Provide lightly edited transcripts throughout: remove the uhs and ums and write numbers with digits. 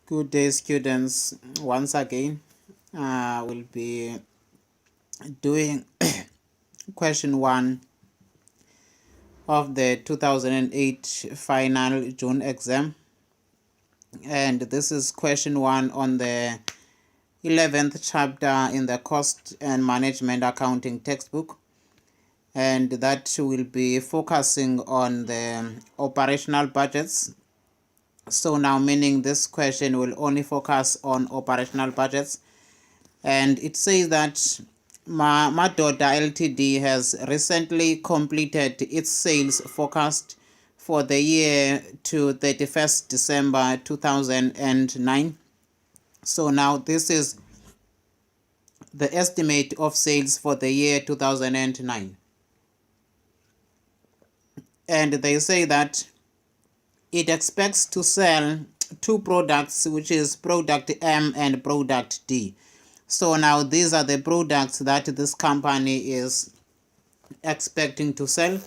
Good day, students. Once again, we'll be doing question 1 of the 2008 final June exam. And this is question 1 on the 11th chapter in the Cost and Management Accounting textbook. And that will be focusing on the operational budgets. So now, meaning this question will only focus on operational budgets. And it says that Madoda Ltd has recently completed its sales forecast for the year to 31st December 2009. So now this is the estimate of sales for the year 2009. And they say that it expects to sell two products, which is product M and product D. So now these are the products that this company is expecting to sell.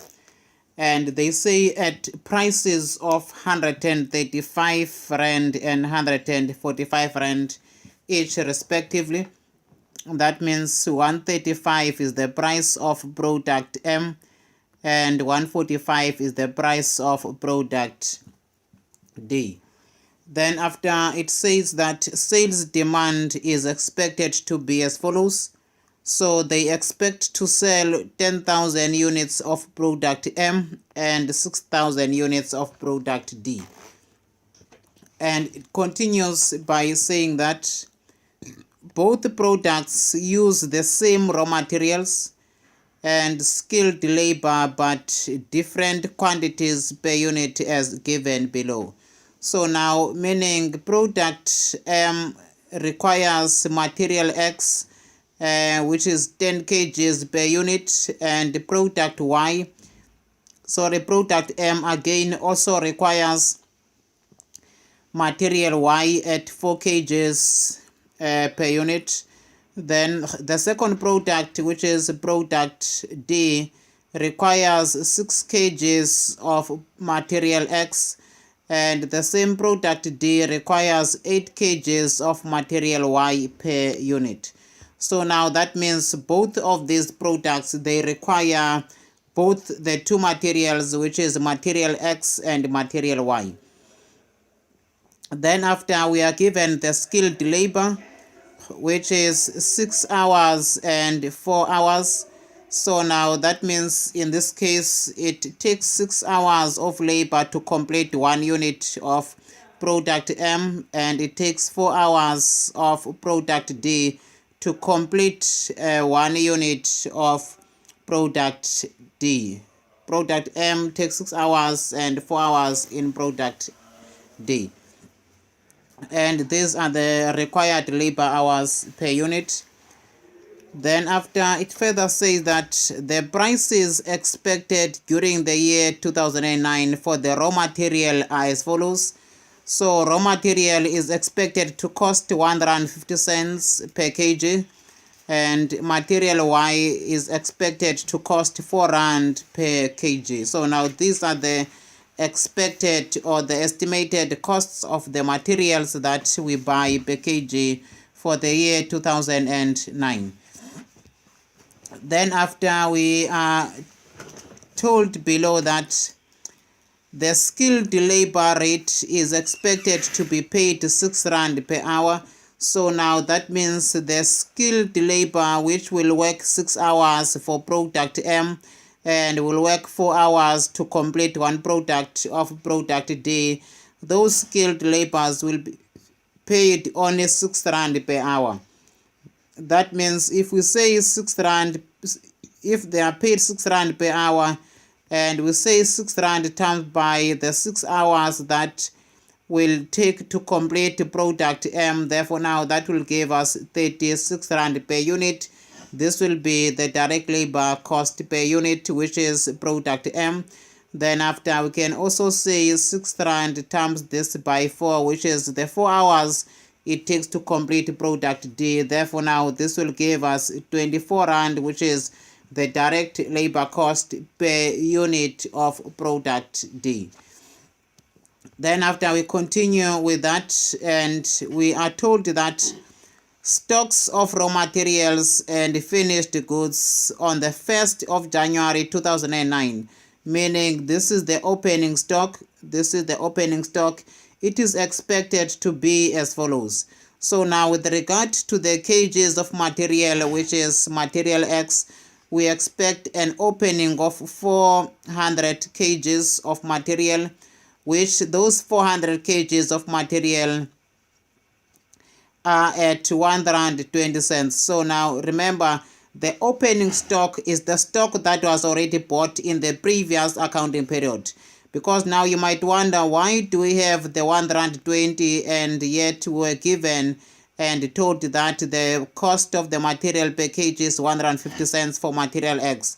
And they say at prices of 135 Rand and 145 Rand each respectively. That means 135 is the price of product M and 145 is the price of product D. Then after, it says that sales demand is expected to be as follows. So they expect to sell 10,000 units of product M and 6,000 units of product D. And it continues by saying that both products use the same raw materials and skilled labor, but different quantities per unit as given below. So now, meaning product M requires material X, which is 10 kgs per unit, and product M again also requires material Y at 4 kgs per unit. Then the second product, which is product D, requires 6 kgs of material X, and the same product D requires 8 kgs of material Y per unit. So now that means both of these products, they require both the two materials, which is material X and material Y. Then after, we are given the skilled labor, which is 6 hours and 4 hours. So now that means in this case it takes 6 hours of labor to complete 1 unit of product M, and it takes 4 hours of product D to complete 1 unit of product D. Product M takes 6 hours and 4 hours in product D. And these are the required labor hours per unit. Then after, it further says that the prices expected during the year 2009 for the raw material are as follows. So raw material is expected to cost 150 cents per kg, and material Y is expected to cost 4 Rand per kg. So now these are the expected or the estimated costs of the materials that we buy per kg for the year 2009. Then after, we are told below that the skilled labor rate is expected to be paid 6 Rand per hour. So now that means the skilled labor, which will work 6 hours for product M and will work 4 hours to complete 1 product of product D, those skilled laborers will be paid only 6 Rand per hour. That means if we say 6 Rand, if they are paid 6 Rand per hour, and we say 6 Rand times by the 6 hours that will take to complete product M, therefore now that will give us 36 Rand per unit. This will be the direct labor cost per unit, which is product M. Then after, we can also say 6 Rand times this by 4, which is the 4 hours it takes to complete product D. Therefore now this will give us 24 Rand, which is the direct labor cost per unit of product D. Then after we continue with that, and we are told that stocks of raw materials and finished goods on the 1st of January 2009, meaning this is the opening stock. This is the opening stock. It is expected to be as follows. So now with regard to the kgs of material, which is material X, we expect an opening of 400 kgs of material, which those 400 kgs of material are at R1.20. So now remember, the opening stock is the stock that was already bought in the previous accounting period. Because now you might wonder, why do we have the R1.20 and yet we're given and told that the cost of the material per kg is R1.50 for material X?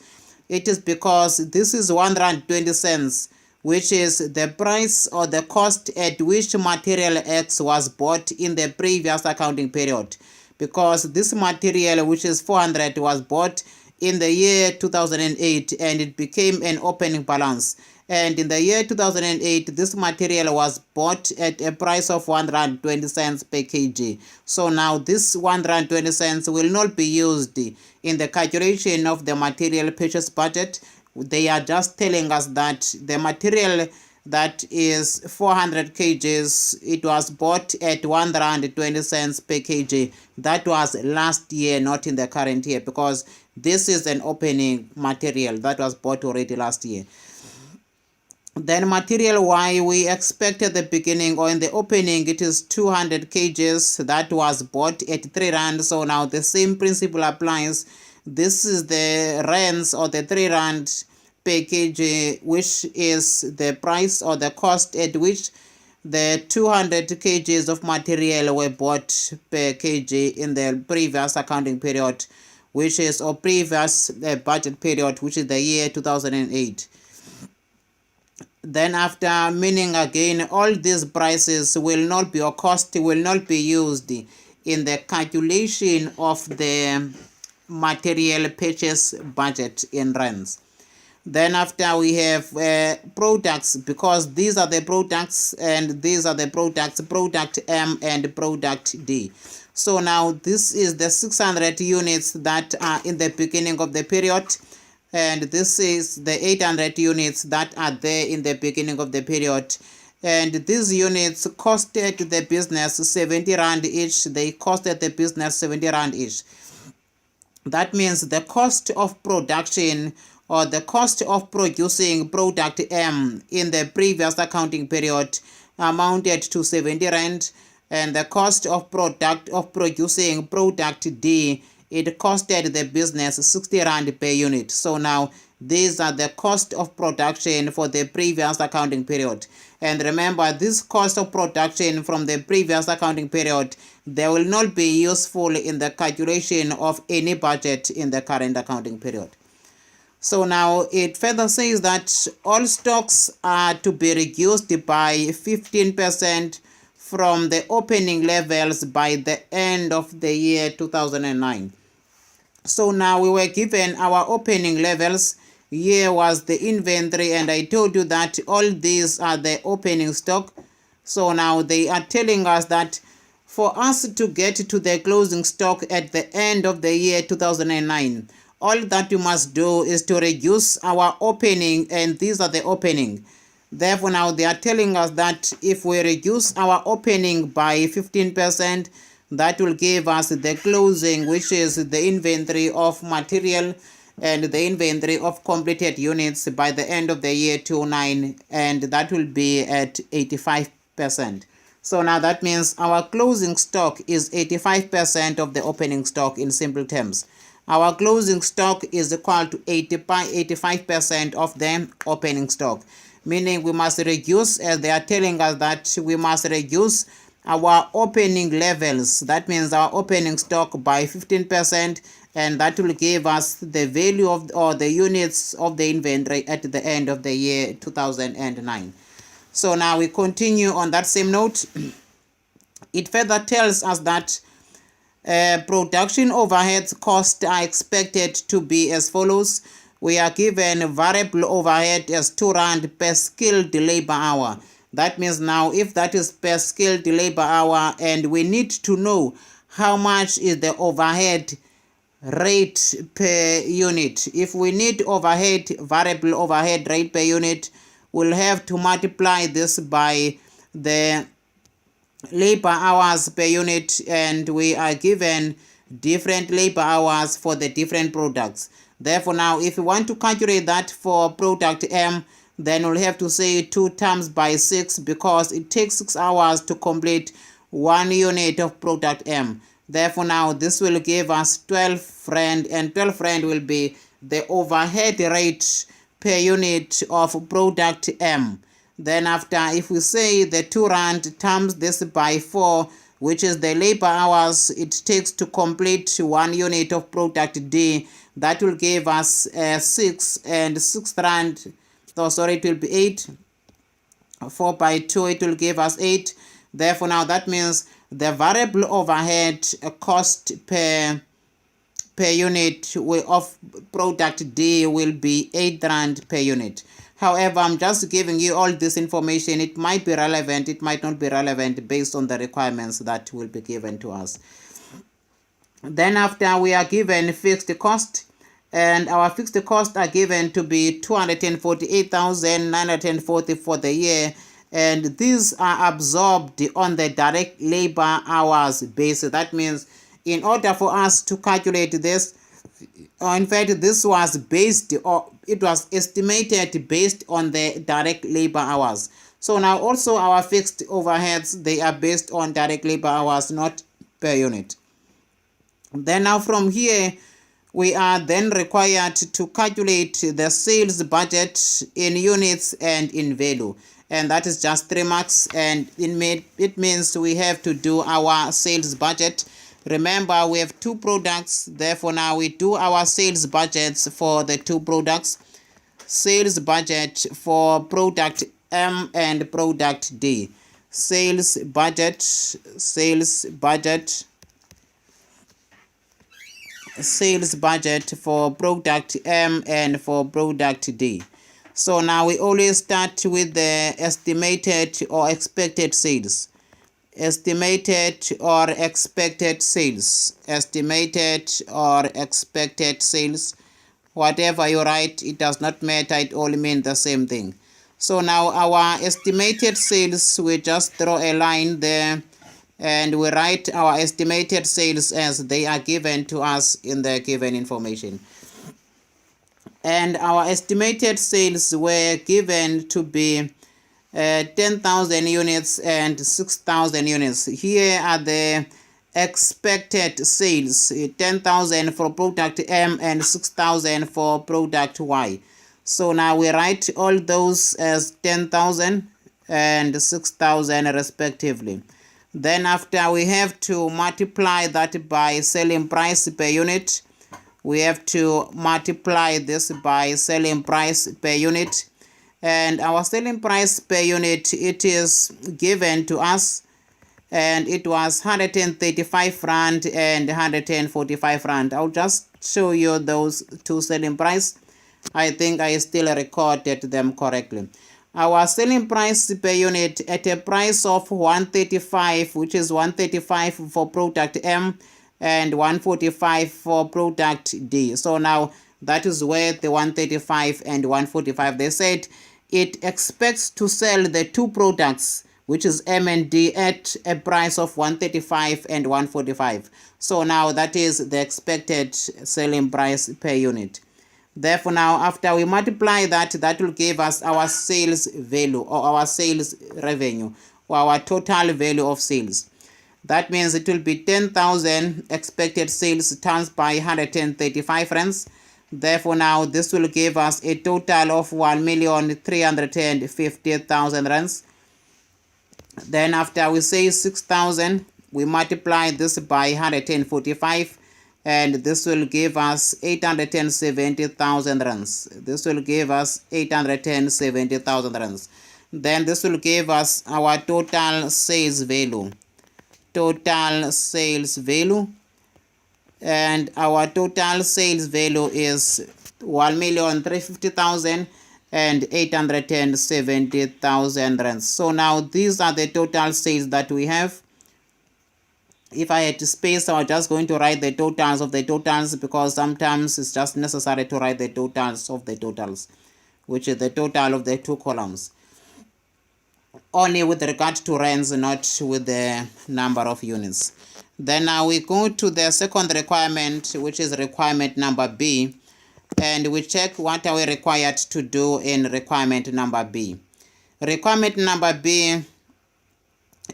It is because this is R1.20, which is the price or the cost at which material X was bought in the previous accounting period. Because this material, which is 400, was bought in the year 2008 and it became an opening balance. And in the year 2008, this material was bought at a price of R1.20 per kg. So now this R1.20 will not be used in the calculation of the material purchase budget. They are just telling us that the material that is 400 kgs, it was bought at R1.20 per kg. That was last year, not in the current year, because this is an opening material that was bought already last year. Then material Y, we expect at the beginning or in the opening, it is 200 kgs that was bought at R3. So now the same principle applies. This is the rands or the R3 per kg, which is the price or the cost at which the 200 kgs of material were bought per kg in the previous accounting period, which is or previous budget period, which is the year 2008. Then after, meaning again, all these prices will not be, or cost will not be used in the calculation of the material purchase budget in rands. Then after we have products, because these are the products and these are the products, product M and product D. So now this is the 600 units that are in the beginning of the period, and this is the 800 units that are there in the beginning of the period. And these units costed the business 70 Rand each. They costed the business 70 Rand each. That means the cost of production or the cost of producing product M in the previous accounting period amounted to 70 Rand, and the cost of producing product D, it costed the business 60 Rand per unit. So now these are the cost of production for the previous accounting period. And remember, this cost of production from the previous accounting period, they will not be useful in the calculation of any budget in the current accounting period. So now it further says that all stocks are to be reduced by 15% from the opening levels by the end of the year 2009. So now we were given our opening levels. Here was the inventory, and I told you that all these are the opening stock. So now they are telling us that for us to get to the closing stock at the end of the year 2009, all that you must do is to reduce our opening, and these are the opening. Therefore, now they are telling us that if we reduce our opening by 15%, that will give us the closing, which is the inventory of material and the inventory of completed units by the end of the year 2009, and that will be at 85%. So now that means our closing stock is 85% of the opening stock. In simple terms, our closing stock is equal to 85% of the opening stock, meaning we must reduce, as they are telling us that we must reduce our opening levels. That means our opening stock by 15%, and that will give us the value of or the units of the inventory at the end of the year 2009. So now we continue on that same note. It further tells us that production overhead costs are expected to be as follows. We are given variable overhead as 2 Rand per skilled labor hour. That means now if that is per skilled labor hour, and we need to know how much is the overhead rate per unit. If we need overhead, variable overhead rate per unit, we'll have to multiply this by the labor hours per unit, and we are given different labor hours for the different products. Therefore, now if we want to calculate that for product M, then we'll have to say 2 times by 6, because it takes 6 hours to complete 1 unit of product M. Therefore, now this will give us 12 rand, and 12 rand will be the overhead rate per unit of product M. Then after, if we say the 2 rand times this by 4, which is the labor hours it takes to complete 1 unit of product D, that will give us 6, and 6 rand, oh sorry, it will be 8. 4 by 2, it will give us 8. Therefore, now that means the variable overhead cost per unit of product D will be 8 rand per unit. However, I'm just giving you all this information. It might be relevant, it might not be relevant based on the requirements that will be given to us. Then after, we are given fixed cost, and our fixed costs are given to be 248,940 for the year, and these are absorbed on the direct labor hours basis. That means in order for us to calculate this, in fact, this was based, or it was estimated based on the direct labor hours. So now also our fixed overheads, they are based on direct labor hours, not per unit. Then now from here, we are then required to calculate the sales budget in units and in value. And that is just 3 marks, and it means we have to do our sales budget. Remember, we have 2 products, therefore now we do our sales budgets for the 2 products. Sales budget for product M and product D. Sales budget for product M and for product D. So now we always start with the estimated or expected sales. Estimated or expected sales. Estimated or expected sales. Whatever you write, it does not matter, it all means the same thing. So now our estimated sales, we just draw a line there, and we write our estimated sales as they are given to us in the given information. And our estimated sales were given to be 10,000 units and 6,000 units. Here are the expected sales, 10,000 for product M and 6,000 for product Y. So now we write all those as 10,000 and 6,000 respectively. Then after, we have to multiply that by selling price per unit. We have to multiply this by selling price per unit. And our selling price per unit, it is given to us, and it was 135 rand and 145 rand. I'll just show you those 2 selling price. I think I still recorded them correctly. Our selling price per unit at a price of 135, which is 135 for product M and 145 for product D. So now that is where the 135 and 145, they said it expects to sell the 2 products, which is M and D, at a price of 135 and 145. So now that is the expected selling price per unit. Therefore, now after we multiply that, that will give us our sales value, or our sales revenue, or our total value of sales. That means it will be 10,000 expected sales times by 135 rands. Therefore, now this will give us a total of 1,350,000 rands. Then after we say 6,000, we multiply this by 145, and this will give us 870,000 rands. This will give us 870,000 rands. Then this will give us our total sales value. Total sales value. And our total sales value is 1,350,000, and 870,000 rands. So now these are the total sales that we have. If I had to space, I'm just going to write the totals of the totals, because sometimes it's just necessary to write the totals of the totals, which is the total of the two columns. Only with regard to rands, not with the number of units. Then now we go to the second requirement, which is requirement number B, and we check what are we required to do in requirement number B. Requirement number B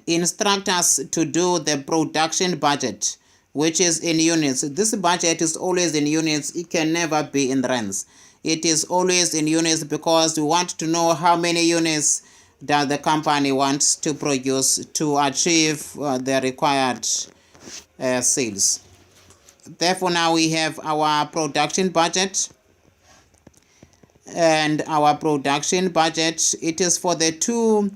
instructs us to do the production budget, which is in units. This budget is always in units. It can never be in rands. It is always in units because we want to know how many units that the company wants to produce to achieve the required sales. Therefore, now we have our production budget, and our production budget, it is for the two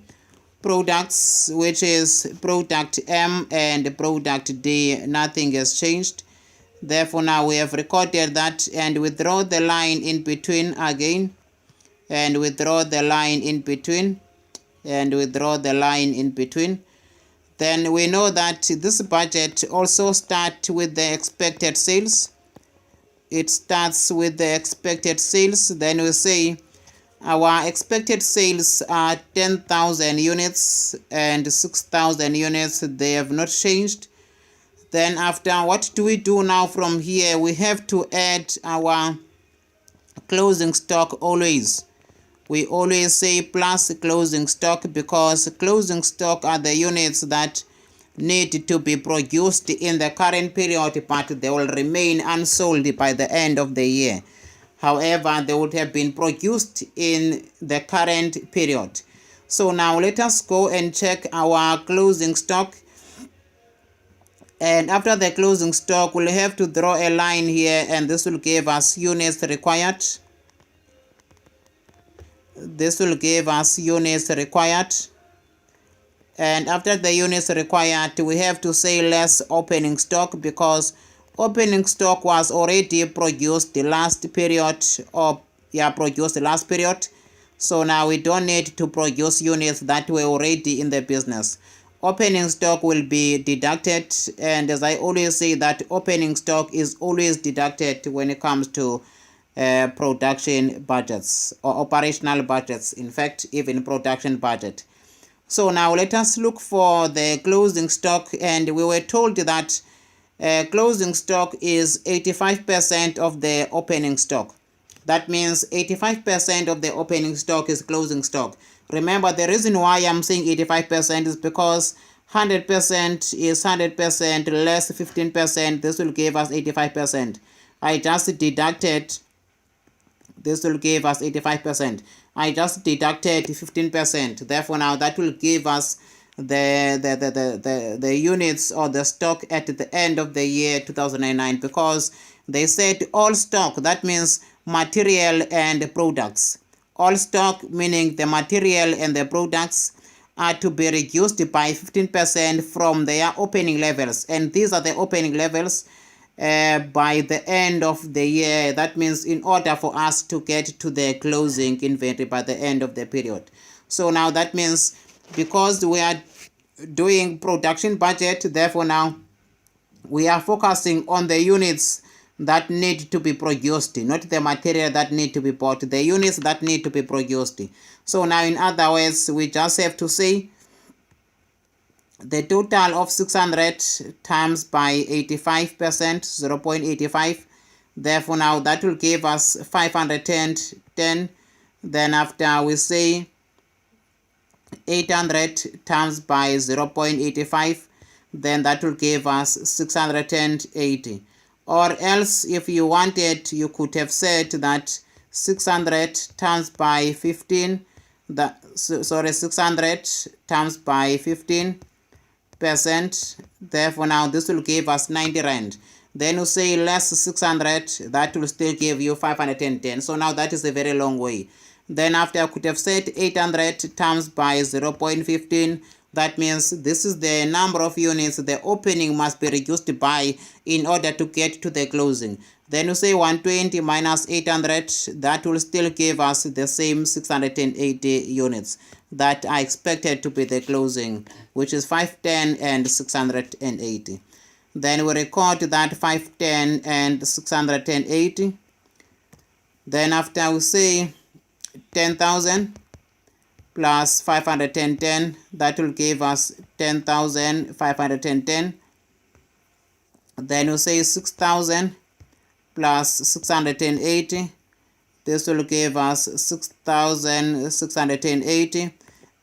products, which is product M and product D. Nothing has changed. Therefore, now we have recorded that, and we draw the line in between again, and we draw the line in between, and we draw the line in between. Then we know that this budget also starts with the expected sales. It starts with the expected sales. Then we say our expected sales are 10,000 units and 6,000 units. They have not changed. Then after, what do we do now from here? We have to add our closing stock always. We always say plus closing stock, because closing stock are the units that need to be produced in the current period, but they will remain unsold by the end of the year. However, they would have been produced in the current period. So now let us go and check our closing stock. And after the closing stock, we'll have to draw a line here, and this will give us units required. This will give us units required. And after the units required, we have to say less opening stock, because opening stock was already produced the last period, produced the last period. So now we don't need to produce units that were already in the business. Opening stock will be deducted, and as I always say, that opening stock is always deducted when it comes to production budgets or operational budgets, in fact even production budget. So now let us look for the closing stock, and we were told that closing stock is 85% of the opening stock. That means 85% of the opening stock is closing stock. Remember, the reason why I'm saying 85% is because 100% is 100% less 15%. This will give us 85%. I just deducted, this will give us 85%. I just deducted 15%. Therefore, now that will give us the units or the stock at the end of the year 2009, because they said all stock, that means material and products. All stock, meaning the material and the products, are to be reduced by 15% from their opening levels, and these are the opening levels by the end of the year. That means in order for us to get to the closing inventory by the end of the period. So now that means, because we are doing production budget, therefore now we are focusing on the units that need to be produced, not the material that need to be bought, the units that need to be produced. So now, in other words, we just have to say the total of 600 times by 85%, 0.85. Therefore, now that will give us 510. Then after, we say 800 times by 0.85, then that will give us 680. Or else, if you wanted, you could have said that 600 times by 15, 600 times by 15%. Therefore, now this will give us 90 rand. Then you say less 600, that will still give you 510. So now that is a very long way. Then after, I could have said 800 times by 0.15, That means this is the number of units the opening must be reduced by in order to get to the closing. Then you say 120 minus 800, that will still give us the same 680 units that are expected to be the closing, which is 510 and 680. Then we record that 510 and 680. Then after we say 10,000 plus 510, that will give us 10,510. Then you say 6,000 plus 680. This will give us 6,680.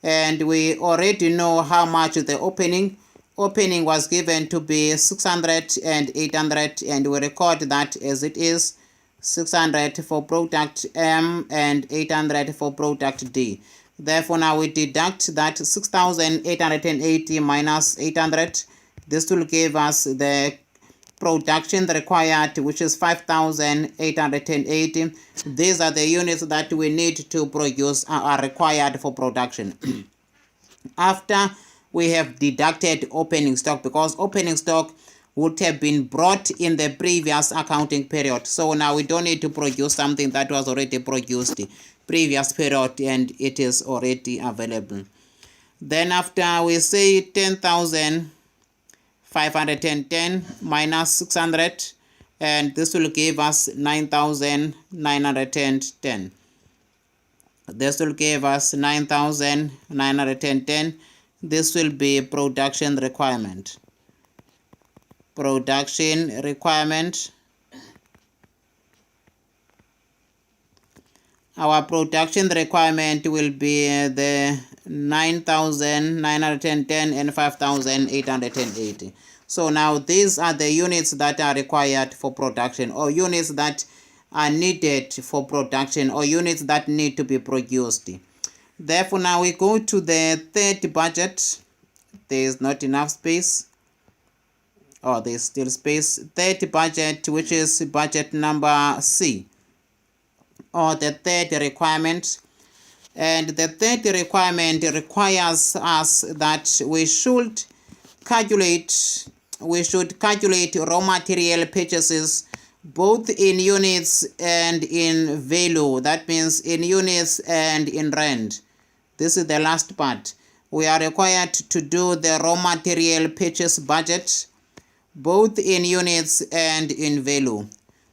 And we already know how much the opening was given to be 600 and 800, and we record that as it is 600 for product M and 800 for product D. Therefore, now we deduct that 6,880 minus 800. This will give us the production required, which is 5,880. These are the units that we need to produce, are required for production. After we have deducted opening stock, because opening stock would have been brought in the previous accounting period. So now we don't need to produce something that was already produced previous period and it is already available. Then after we say 10,510 minus 600, and this will give us 9,910. This will give us 9,910. This will be production requirement. Production requirement. Our production requirement will be the 9,910 and 5,880. So now these are the units that are required for production, or units that are needed for production, or units that need to be produced. Therefore, now we go to the third budget. There is not enough space. Oh, there is still space. Third budget, which is budget number C, or the third requirement. And the third requirement requires us that we should calculate raw material purchases both in units and in value. That means in units and in rand. This is the last part. We are required to do the raw material purchase budget both in units and in value.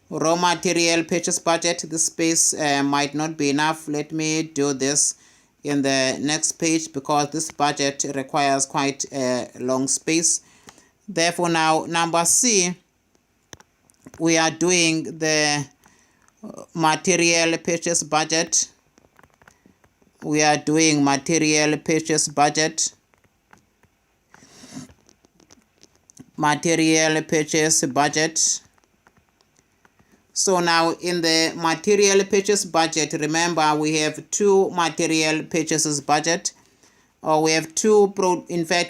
Raw material purchase budget, this space might not be enough. Let me do this in the next page because this budget requires quite a long space. Therefore, now number C, we are doing the material purchase budget. We are doing material purchase budget. Material purchase budget. So now in the material purchase budget, remember we have two material purchases budget, or we have two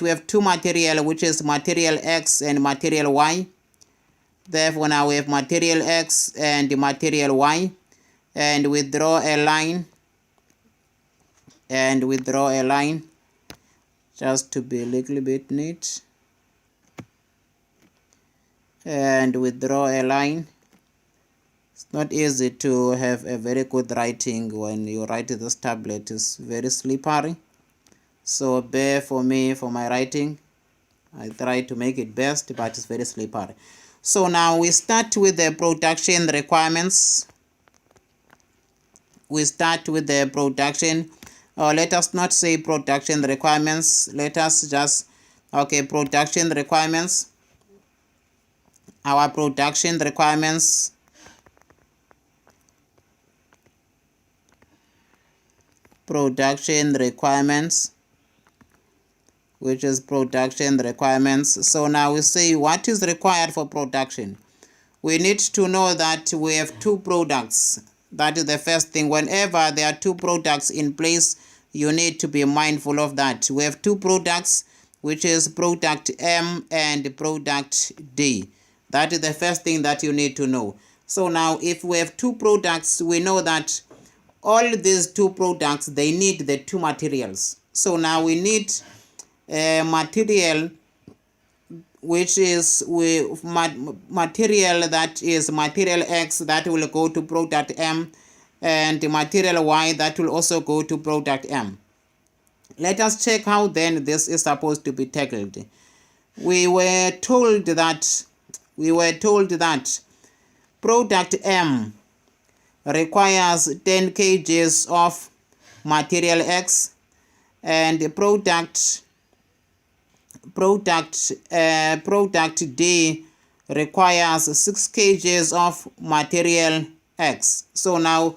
we have two material, which is material X and material Y. Therefore now we have material X and material Y, and we draw a line, just to be a little bit neat, and we draw a line. It's not easy to have a very good writing when you write this tablet. It's very slippery, so bear for me for my writing. I try to make it best, but it's very slippery. So now we start with the production requirements. We start with the production, or let us not say production requirements, let us just, okay, production requirements. Our production requirements, which is production requirements. So now we say what is required for production. We need to know that we have two products. That is the first thing. Whenever there are two products in place, you need to be mindful of that. We have two products, which is product M and product D. That is the first thing that you need to know. So now if we have two products, we know that all these two products, they need the two materials. So now we need material which is material that is material X that will go to product M, and material Y that will also go to product M. Let us check how then this is supposed to be tackled. We were told that product M requires 10 kgs of material X, and product D requires 6 kgs of material X. So now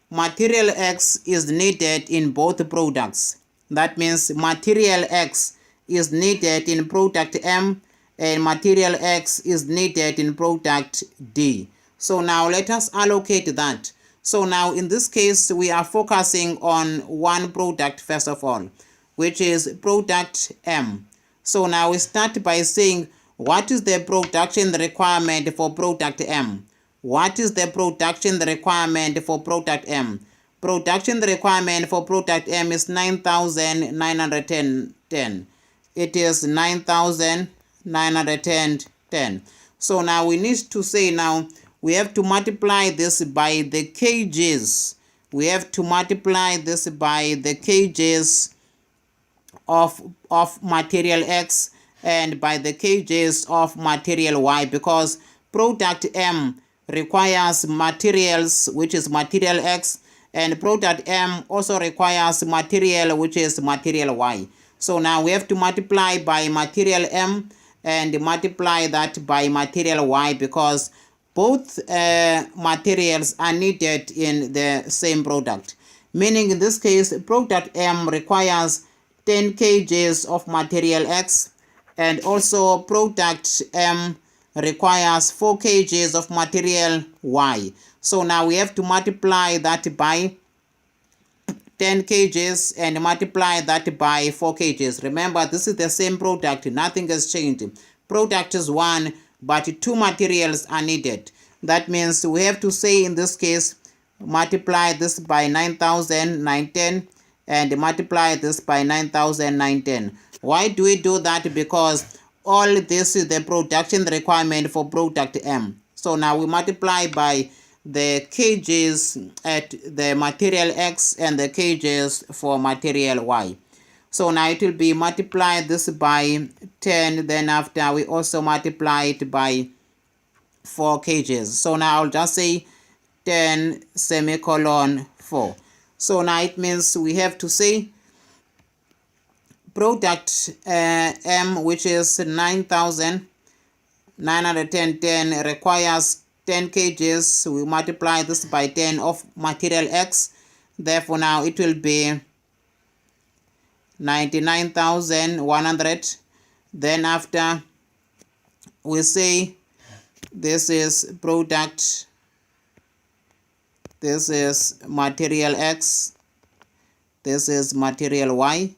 material X is needed in both products. That means material X is needed in product M, and material X is needed in product D. So now let us allocate that. So now in this case, we are focusing on one product first of all, which is product M. So now we start by saying, what is the production requirement for product M? What is the production requirement for product M? Production requirement for product M is 9,910. It is 9,910. So now we need to say, now we have to multiply this by the kgs. We have to multiply this by the kgs of material X and by the kgs of material Y, because product M requires materials which is material X, and product M also requires material which is material Y. So now we have to multiply by material M and multiply that by material Y, because both materials are needed in the same product. Meaning in this case, product M requires 10 kgs of material X, and also product M requires 4 kgs of material Y. So now we have to multiply that by 10 kgs and multiply that by 4 kgs. Remember, this is the same product, nothing has changed. Product is one, but 2 materials are needed. That means we have to say in this case, multiply this by 9,910 and multiply this by 9,910. Why do we do that? Because all this is the production requirement for product M. So now we multiply by the kgs at the material X and the kgs for material Y. So now it will be multiply this by 10, then after we also multiply it by 4 kgs. So now I'll just say 10 semicolon 4. So now it means we have to say product M, which is 9,910, requires 10 kgs. We multiply this by 10 of material X. Therefore now it will be 99,100. Then after we say this is product, this is material X, this is material Y,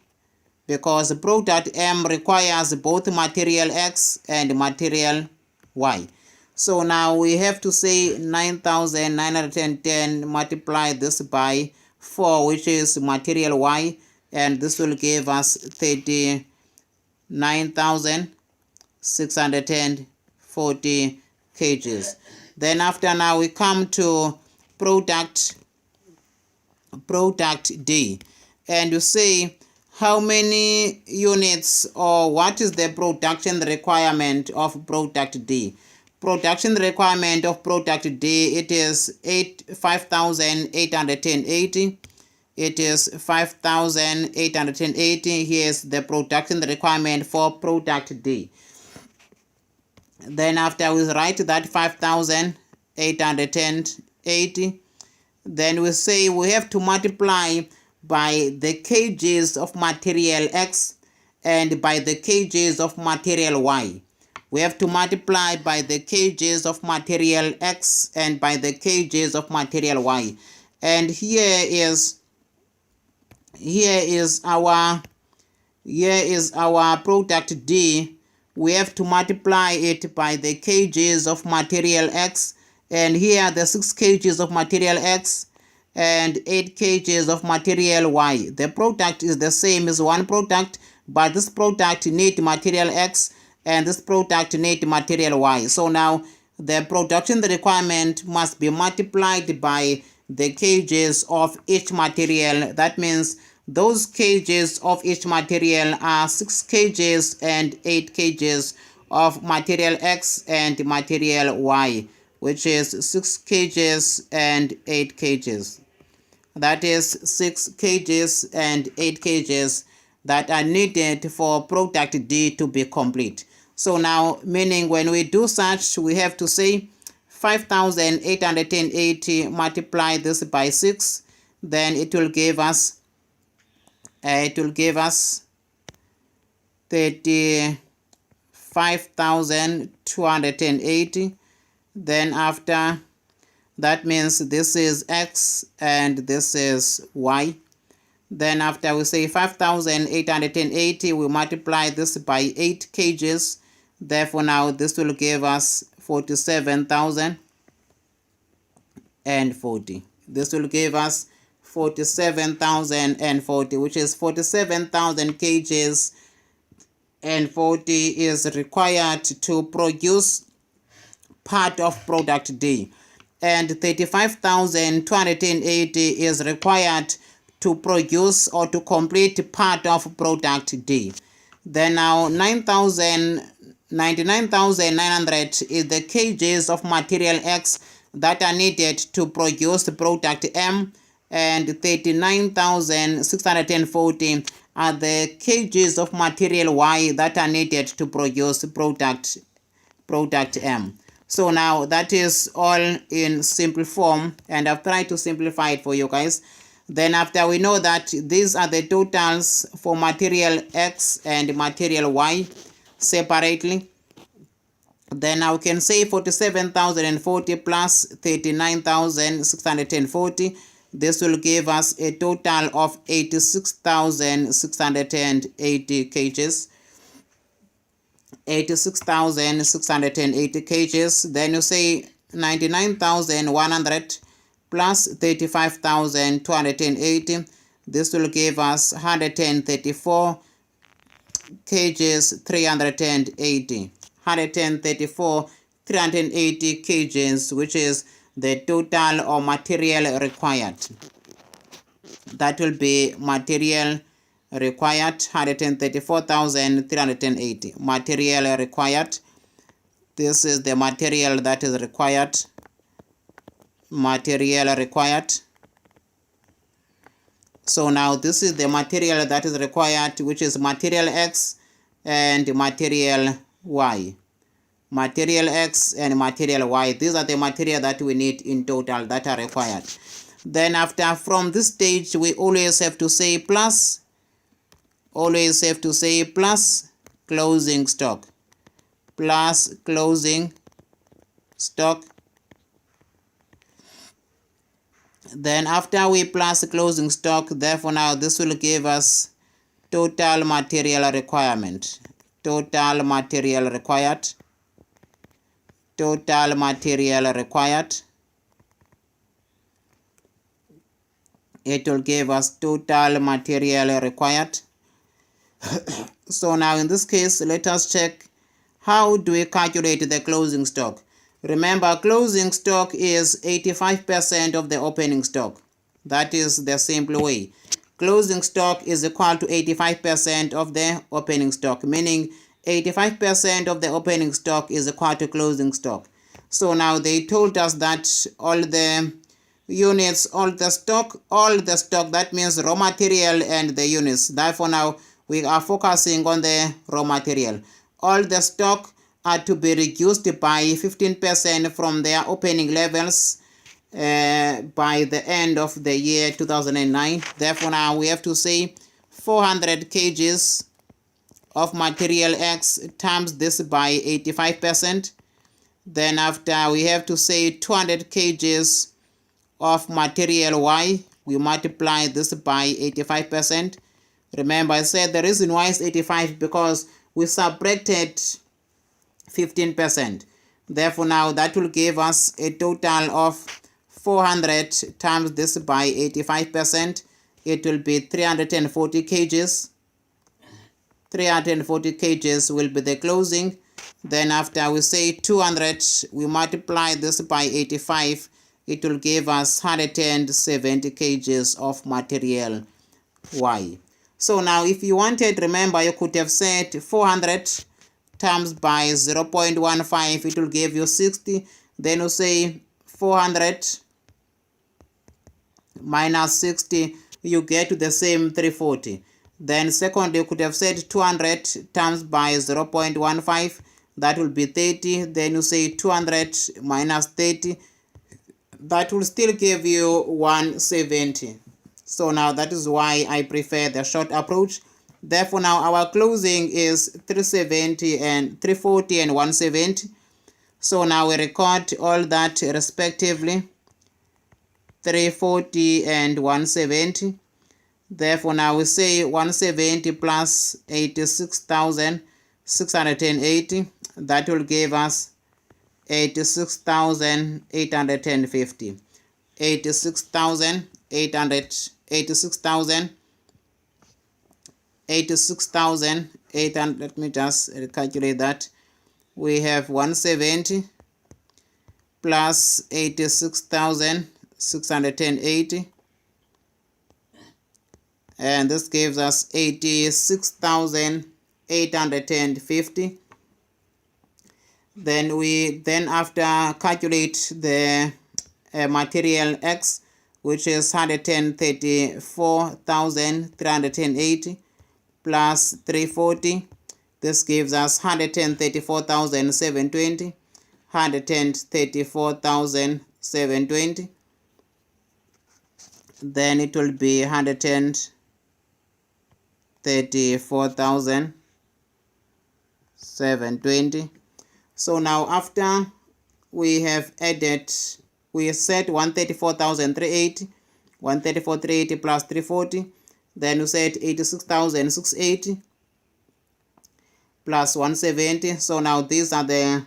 because product M requires both material X and material Y. So now we have to say 9,910 multiply this by 4, which is material Y, and this will give us 39,640 kgs. Then after now we come to product D, and you say how many units, or what is the production requirement of product D. Production requirement of product D, it is 5,880. It is 5,880. Here's the production requirement for product D. Then after we write that 5,880, then we say we have to multiply by the kgs of material X and by the kgs of material Y. We have to multiply by the kgs of material X and by the kgs of material Y. And here is our product D. We have to multiply it by the kgs of material X, and here are the 6 kgs of material X and 8 kgs of material Y. The product is the same as one product, but this product need material X and this product need material Y. So now the production requirement must be multiplied by the kgs of each material. That means those kgs of each material are 6 kgs and 8 kgs of material X and material Y, which is 6 kgs and 8 kgs. That is 6 kgs and 8 kgs that are needed for product D to be complete. So now, meaning when we do such, we have to say 5,880 multiply this by 6, then it will give us 35,280. Then after that means this is X and this is Y. Then after we say 5,880, we multiply this by 8 kgs. Therefore now this will give us 47,040. This will give us 47,040, which is 47,000 kgs and 40 is required to produce part of product D, and 35,280 is required to produce or to complete part of product D. Then now 99,900 is the kgs of material X that are needed to produce product M, and 39,640 are the kgs of material Y that are needed to produce product M. So now that is all in simple form, and I've tried to simplify it for you guys. Then after we know that these are the totals for material X and material Y separately, then now we can say 47,040 plus 39,640. This will give us a total of 86,680 kgs. 86,680 kgs. Then you say 99,100 plus 35,280. This will give us 134 kgs 380. 134 380 kgs, which is the total or material required. That will be material required, 134,380 material required. This is the material that is required. Material required. So now this is the material that is required, which is material X and material Y. Material X and material Y. These are the material that we need in total that are required. Then after, from this stage, we always have to say plus. Always have to say plus closing stock. Plus closing stock. Then after we plus closing stock, therefore now this will give us total material requirement. Total material required. Total material required. It will give us total material required. So now in this case, let us check how do we calculate the closing stock. Remember, closing stock is 85% of the opening stock. That is the simple way. Closing stock is equal to 85% of the opening stock, meaning 85% of the opening stock is equal to closing stock. So now they told us that all the units, all the stock, that means raw material and the units. Therefore now we are focusing on the raw material. All the stock are to be reduced by 15% from their opening levels by the end of the year 2009. Therefore now we have to say 400 kgs of material X times this by 85%. Then after we have to say 200 kgs of material Y. We multiply this by 85%. Remember, I said the reason why is 85 because we subtracted 15%. Therefore now that will give us a total of 400 times this by 85%. It will be 340 kgs. 340 kgs will be the closing. Then after we say 200, we multiply this by 85, it will give us 170 kgs of material Y. So now if you wanted, remember, you could have said 400 times by 0.15, it will give you 60. Then you say 400 minus 60, you get to the same 340. Then second, you could have said 200 times by 0.15, that will be 30. Then you say 200 minus 30, that will still give you 170. So now that is why I prefer the short approach. Therefore now our closing is 340 and 170. So now we record all that respectively, 340 and 170. Therefore now we say 170 plus 86,680, that will give us 86,850. 86,800, let me just calculate that. We have 170 plus 86,680, and this gives us 86,850. Then after calculate the material X, which is 134,380 plus 340. This gives us 134,720. 134,720. Then it will be 134,720. So now after we have added, we set 134,380, 134,380 plus 340, then we set 86,680 plus 170. So now these are the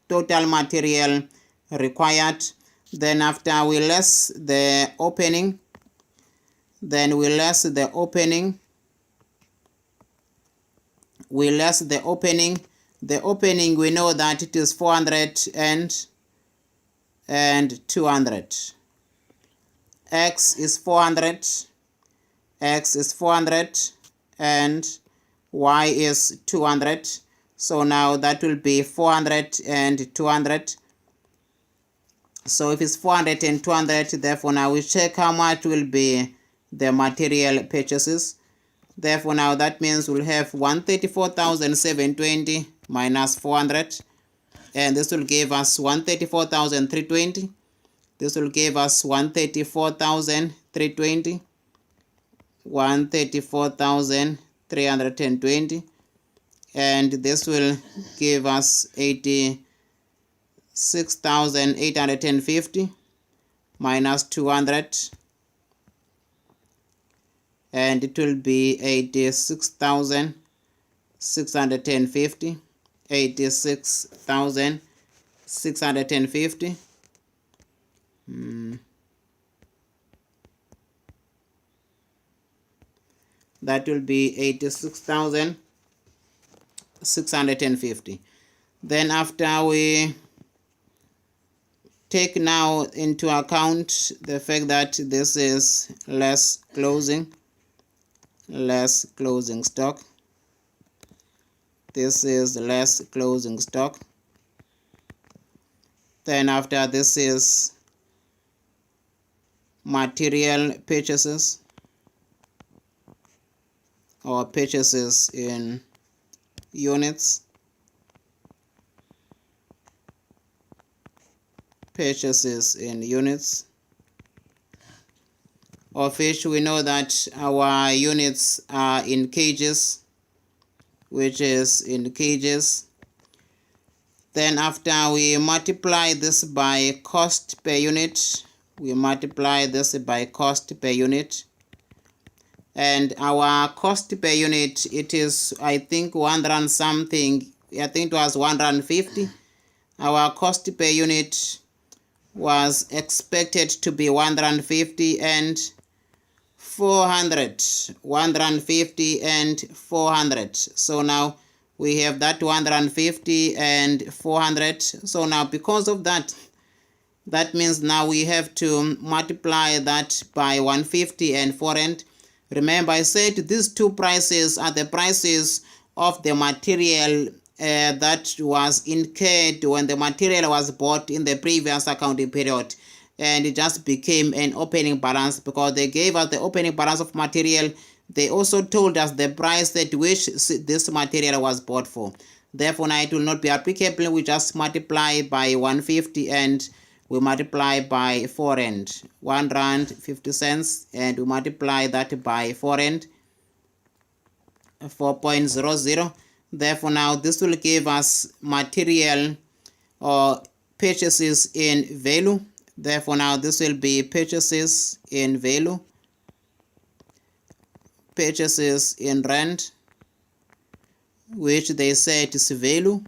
total material required. Then after we less the opening, the opening, we know that it is 400 and 200. X is 400, and Y is 200. So now that will be 400 and 200. So if it's 400 and 200, therefore now we check how much will be the material purchases. Therefore now that means we'll have 134,720 minus 400, and this will give us 134,320. This will give us 134,320, 134,320, and this will give us 86,850 minus 200, and it will be 86,650. 86,650. That will be 86,650. Then after we take now into account the fact that this is less closing stock. This is less closing stock. Then after this is material purchases, or purchases in units. Purchases in units, of which we know that our units are in kgs, which is in kgs. Then after we multiply this by cost per unit, and our cost per unit, it is, I think, 100 something. I think it was 150. Our cost per unit was expected to be 150, and 400, 150 and 400. So now we have that 150 and 400. So now because of that, that means now we have to multiply that by 150 and 400. Remember, I said these two prices are the prices of the material that was incurred when the material was bought in the previous accounting period, and it just became an opening balance because they gave us the opening balance of material. They also told us the price at which this material was bought for. Therefore, now it will not be applicable. We just multiply by 150 and we multiply by 4 rand, 1 rand 50 cents, and we multiply that by 4 rand, 4.00. Therefore, now this will give us material or purchases in value. Therefore, now this will be purchases in value, purchases in rand, which they said is value.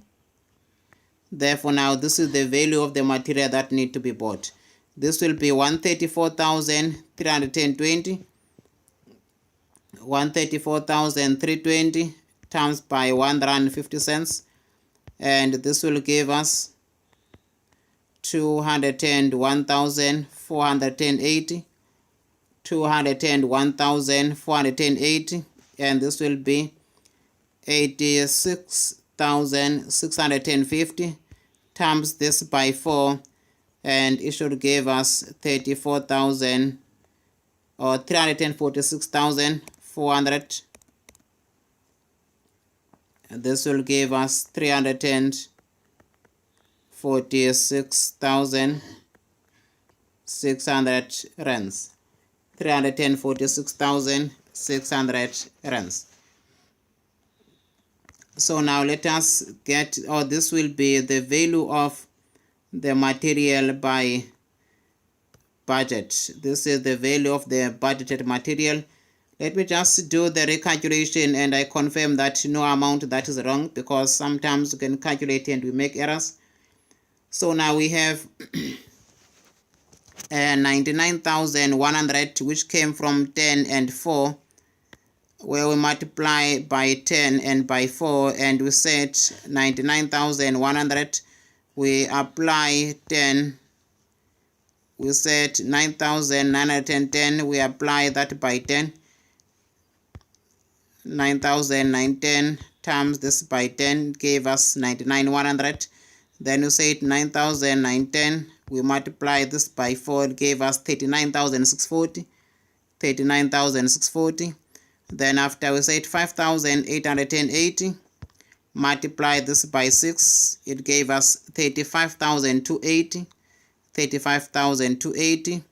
Therefore, now this is the value of the material that need to be bought. This will be 134,320. 134,320 times by 1 rand 50 cents, and this will give us 201,480. 201,480, and this will be 86,650 times this by 4, and it should give us 34,000 or 346,400. This will give us 346,600 rands. 346,600 rands. So now let us get, or this will be the value of the material by budget. This is the value of the budgeted material. Let me just do the recalculation and I confirm that no amount that is wrong, because sometimes you can calculate and we make errors. So now we have 99,100, which came from 10 and 4, where we multiply by 10 and by 4, and we set 99,100. We apply 10. We set 9,910. We apply that by 10. 9,910 times this by 10 gave us 99,100. Then we said 9,910. We multiply this by 4. It gave us 39,640. 39,640. Then after we said 5,880. Multiply this by 6. It gave us 35,280. 35,280.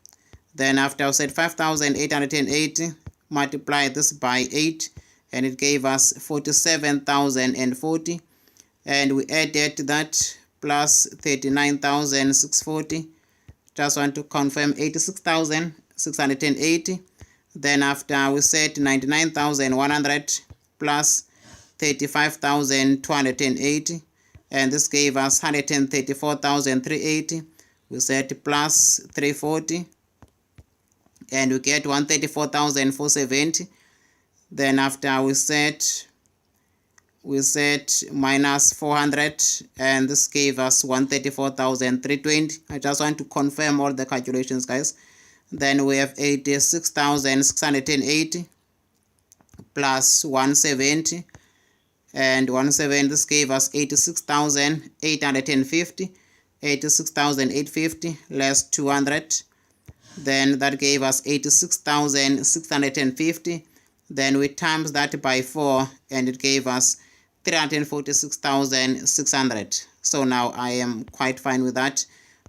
Then after we said 5,880. Multiply this by 8. And it gave us 47,040. And we added that plus 39,640. Just want to confirm 86,680. Then after we set 99,100 plus 35,280. And this gave us 134,380. We set plus 340. And we get 134,470. Then after we set minus 400, and this gave us 134,320. I just want to confirm all the calculations, guys. Then we have 86,680 plus 170, and 170, this gave us 86,850. 86,850 less 200. Then that gave us 86,650. Then we times that by 4, and it gave us 346,600. So now I am quite fine with that.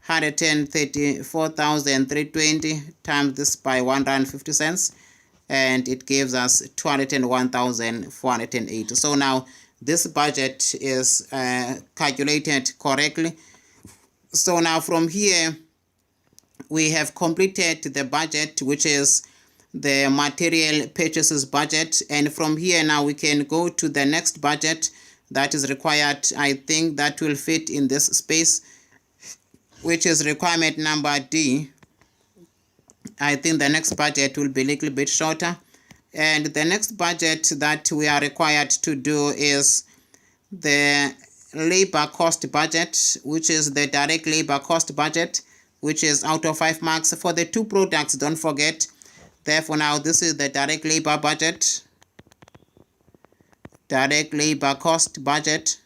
134,320 times this by 1 rand 50 cents, and it gives us 201,480. So now this budget is calculated correctly. So now from here we have completed the budget, which is the material purchases budget, and from here now we can go to the next budget that is required. I think that will fit in this space, which is requirement number D. I think the next budget will be a little bit shorter. And the next budget that we are required to do is the labor cost budget, which is the direct labor cost budget, which is out of 5 marks for the two products, don't forget. Therefore, now this is the direct labor budget, direct labor cost budget,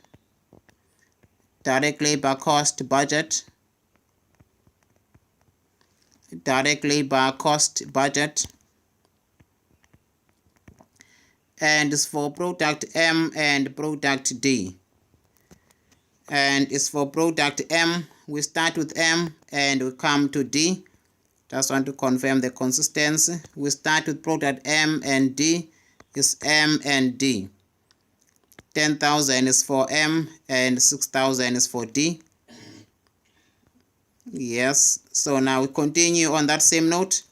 direct labor cost budget, direct labor cost budget, and it's for product M and product D. And it's for product M. We start with M and we come to D. Just want to confirm the consistency. We start with product M and D. Is M and D. 10,000 is for M and 6,000 is for D. Yes. So now we continue on that same note.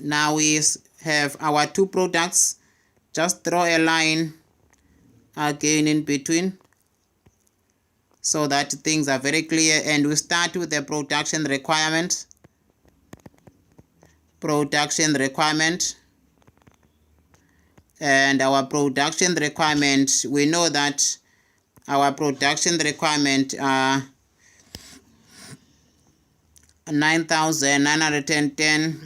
Now we have our two products. Just draw a line again in between so that things are very clear. And we start with the production requirement. Production requirement. And our production requirement, we know that our production requirement are 9,910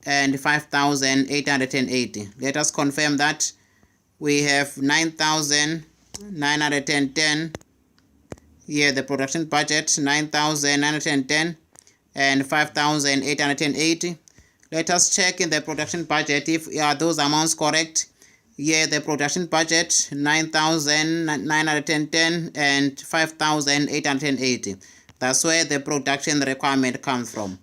and 5,880. Let us confirm that. We have 9,910. Here the production budget 9,910 and 5,880. Let us check in the production budget if are those amounts correct. Here the production budget 9,910 and 5,880. That's where the production requirement comes from.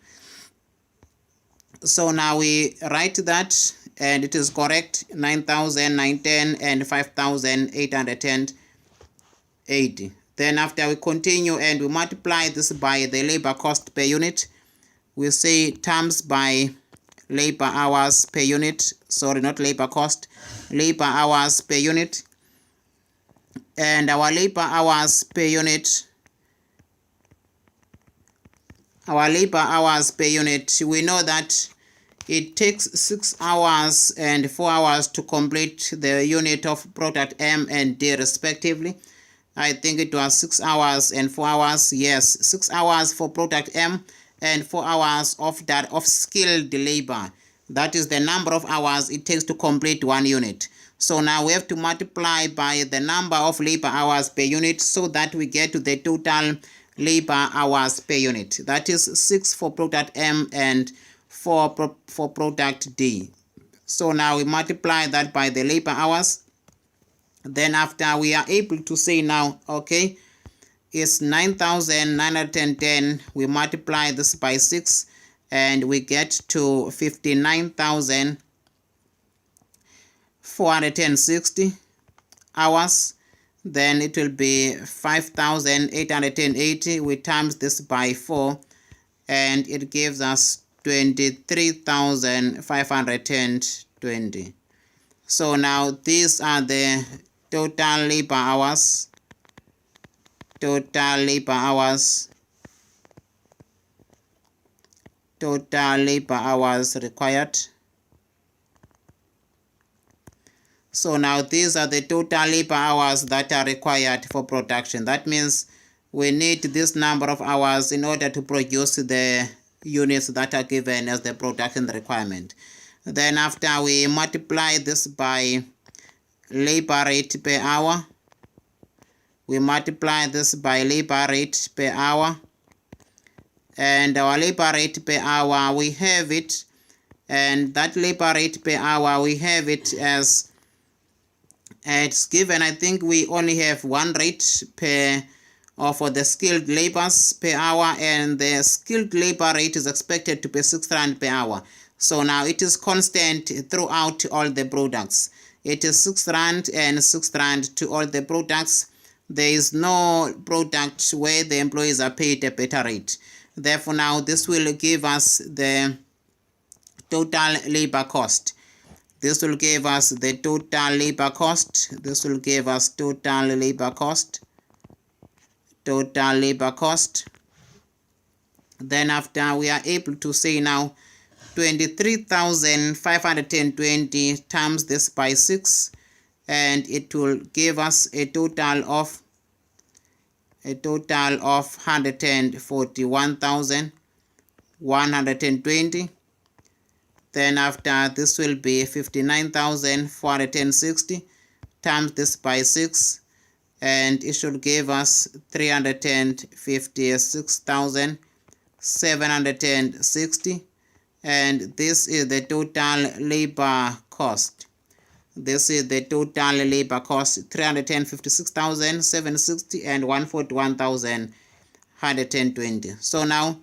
So now we write that and it is correct, 9,910 and 5,880. Then after we continue and we multiply this by the labor cost per unit, we say times by labor hours per unit, sorry, not labor cost, labor hours per unit. And our labor hours per unit, we know that it takes 6 hours and 4 hours to complete the unit of product M and D respectively. I think it was 6 hours and 4 hours. Yes, 6 hours for product M and 4 hours of skilled labor. That is the number of hours it takes to complete one unit. So now we have to multiply by the number of labor hours per unit so that we get to the total labor hours per unit. That is 6 for product M and 4 for product D. So now we multiply that by the labor hours. Then after we are able to say now, okay, it's 9,910. We multiply this by 6 and we get to 59,460 hours. Then it will be 5,880. We times this by 4 and it gives us 23,520. So now these are the total labor hours. Total labor hours required. So now these are the total labor hours that are required for production. That means we need this number of hours in order to produce the units that are given as the production requirement. Then after we multiply this by labor rate per hour, we multiply this by labor rate per hour, and our labor rate per hour, we have it, and that labor rate per hour, we have it as it's given. I think we only have one rate per or for the skilled labors per hour, and the skilled labor rate is expected to be 6 rand per hour. So now it is constant throughout all the products. It is 6 rand and 6 rand to all the products. There is no product where the employees are paid a better rate. Therefore, now this will give us the total labor cost. This will give us the total labor cost. This will give us total labor cost. Total labor cost. Then after we are able to say now 23,520 times this by 6, and it will give us a total of 141,120. Then after this will be 59,460 times this by 6, and it should give us 356,760, and this is the total labor cost. This is the total labor cost, 356,760 and 141,120. So now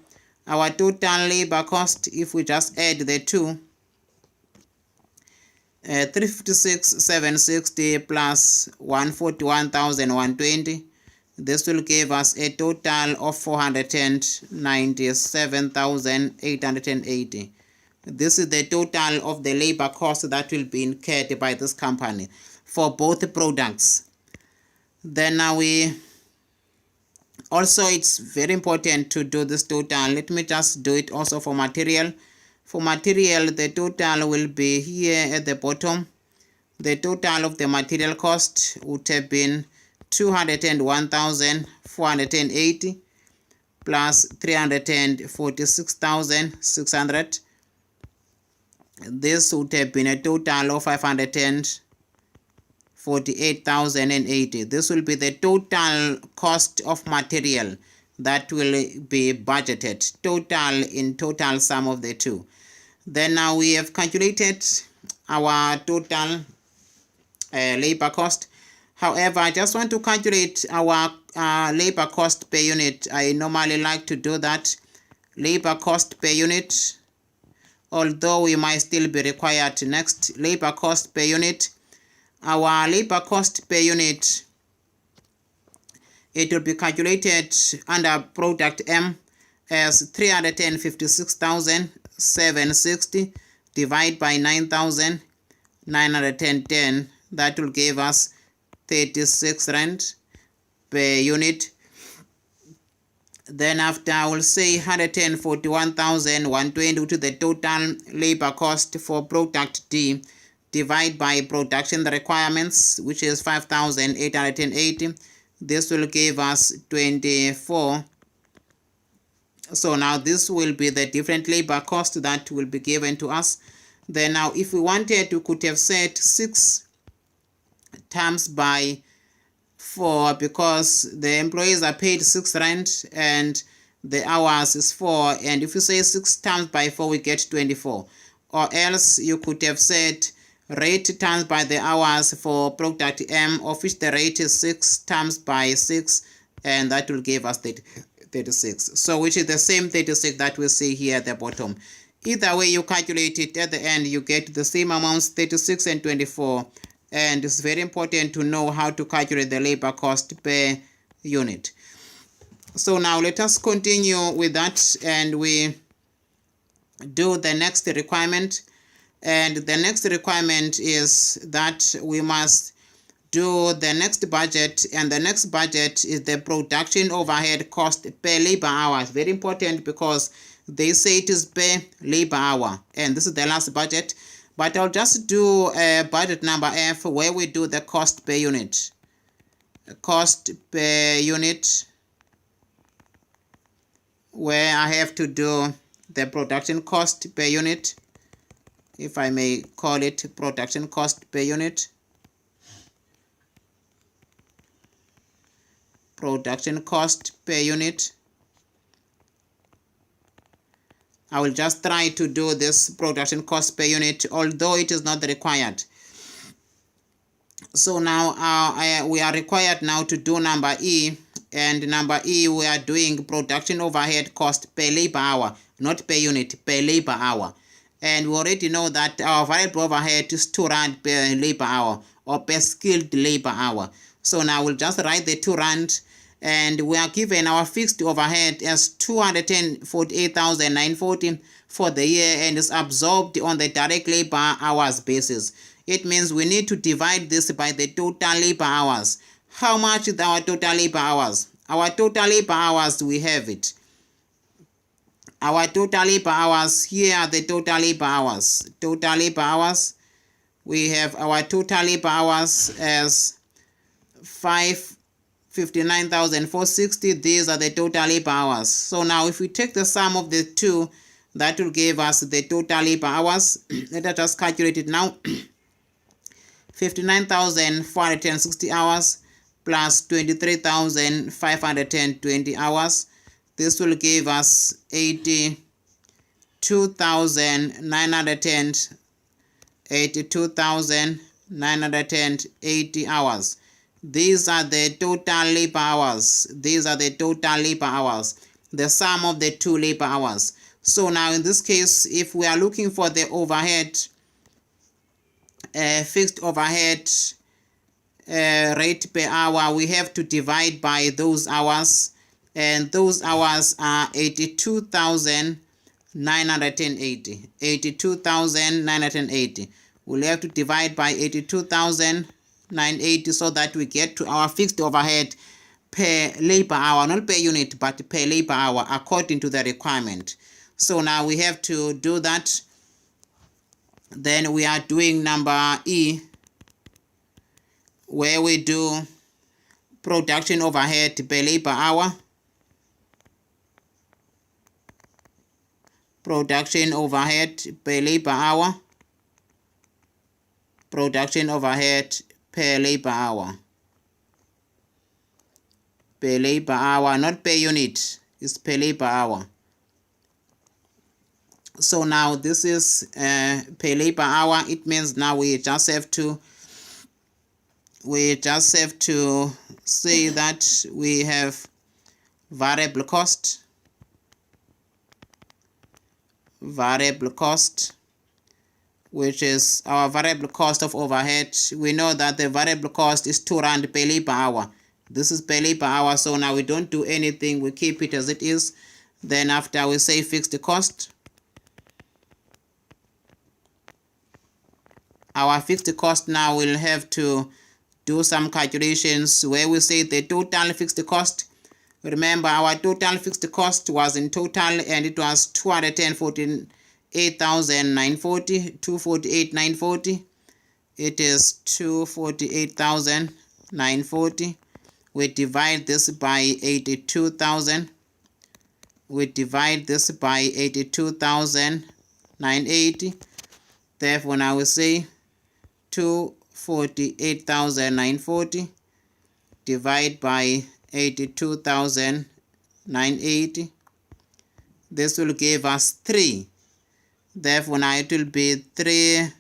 our total labor cost, if we just add the two, 356,760 plus 141,120, this will give us a total of 497,880. This is the total of the labor cost that will be incurred by this company for both products. Then now it's very important to do this total. Let me just do it also for material. For material, the total will be here at the bottom. The total of the material cost would have been 201,480 plus 346,600. This would have been a total of 548,080. This will be the total cost of material that will be budgeted, total sum of the two. Then now we have calculated our total labor cost. However, I just want to calculate our labor cost per unit. I normally like to do that. Labor cost per unit, although we might still be required next. Labor cost per unit. Our labor cost per unit, it will be calculated under product M as 356,760 divided by 9,910. That will give us 36 rand per unit. Then after, I will say 141,120 to the total labor cost for product D, divide by production requirements, which is 5,880. This will give us 24. So now this will be the different labor cost that will be given to us. Then now if we wanted, we could have said 6 times by 4, because the employees are paid 6 rand and the hours is 4. And if you say 6 times by 4, we get 24. Or else you could have said rate times by the hours for product M, of which the rate is 6 times by 6, and that will give us 36. So which is the same 36 that we see here at the bottom. Either way you calculate it, at the end you get the same amounts, 36 and 24. And it's very important to know how to calculate the labor cost per unit. So now let us continue with that, and we do the next requirement. And the next requirement is that we must do the next budget, and the next budget is the production overhead cost per labor hour. Very important, because they say it is per labor hour, and this is the last budget. But I'll just do a budget number F, where we do the cost per unit. Cost per unit, where I have to do the production cost per unit, if I may call it production cost per unit. Production cost per unit. I will just try to do this production cost per unit, although it is not required. So now we are required now to do number E, and number E we are doing production overhead cost per labor hour, not per unit, per labor hour. And we already know that our variable overhead is 2 rand per labor hour, or per skilled labor hour. So now we'll just write the 2 rand, and we are given our fixed overhead as 248,940 for the year, and is absorbed on the direct labor hours basis. It means we need to divide this by the total labor hours. How much is our total labor hours? Our total labor hours, we have it. our total labor hours. Here are the total labor hours. Total labor hours. We have our total labor hours as 559,460. These are the total labor hours. So now if we take the sum of the two, that will give us the total labor hours. Let us just calculate it now. 59,460 hours plus 23,520 hours. This will give us 82,980 hours. These are the total labor hours. These are the total labor hours, the sum of the two labor hours. So now in this case, if we are looking for the overhead, fixed overhead rate per hour, we have to divide by those hours, and those hours are 82,980. 82,980. We'll have to divide by 82,980 so that we get to our fixed overhead per labor hour, not per unit, but per labor hour, according to the requirement. So now we have to do that. Then we are doing number E, where we do production overhead per labor hour. Production overhead per labor hour. Production overhead per labor hour. Per labor hour, not per unit, it's per labor hour. So now this is per labor hour. It means now we just have to say that we have variable cost, which is our variable cost of overhead. We know that the variable cost is 2 rand per labor hour. This is per labor hour, so now we don't do anything, we keep it as it is. Then after we say fixed cost, our fixed cost, now we'll have to do some calculations where we say the total fixed cost. Remember, our total fixed cost was in total, and it was 248,940. 248,940. It is 248,940. We divide this by 82,000. We divide this by 82,980. Therefore, now we say 248,940 divide by 82,980. This will give us 3. Therefore, now it will be 3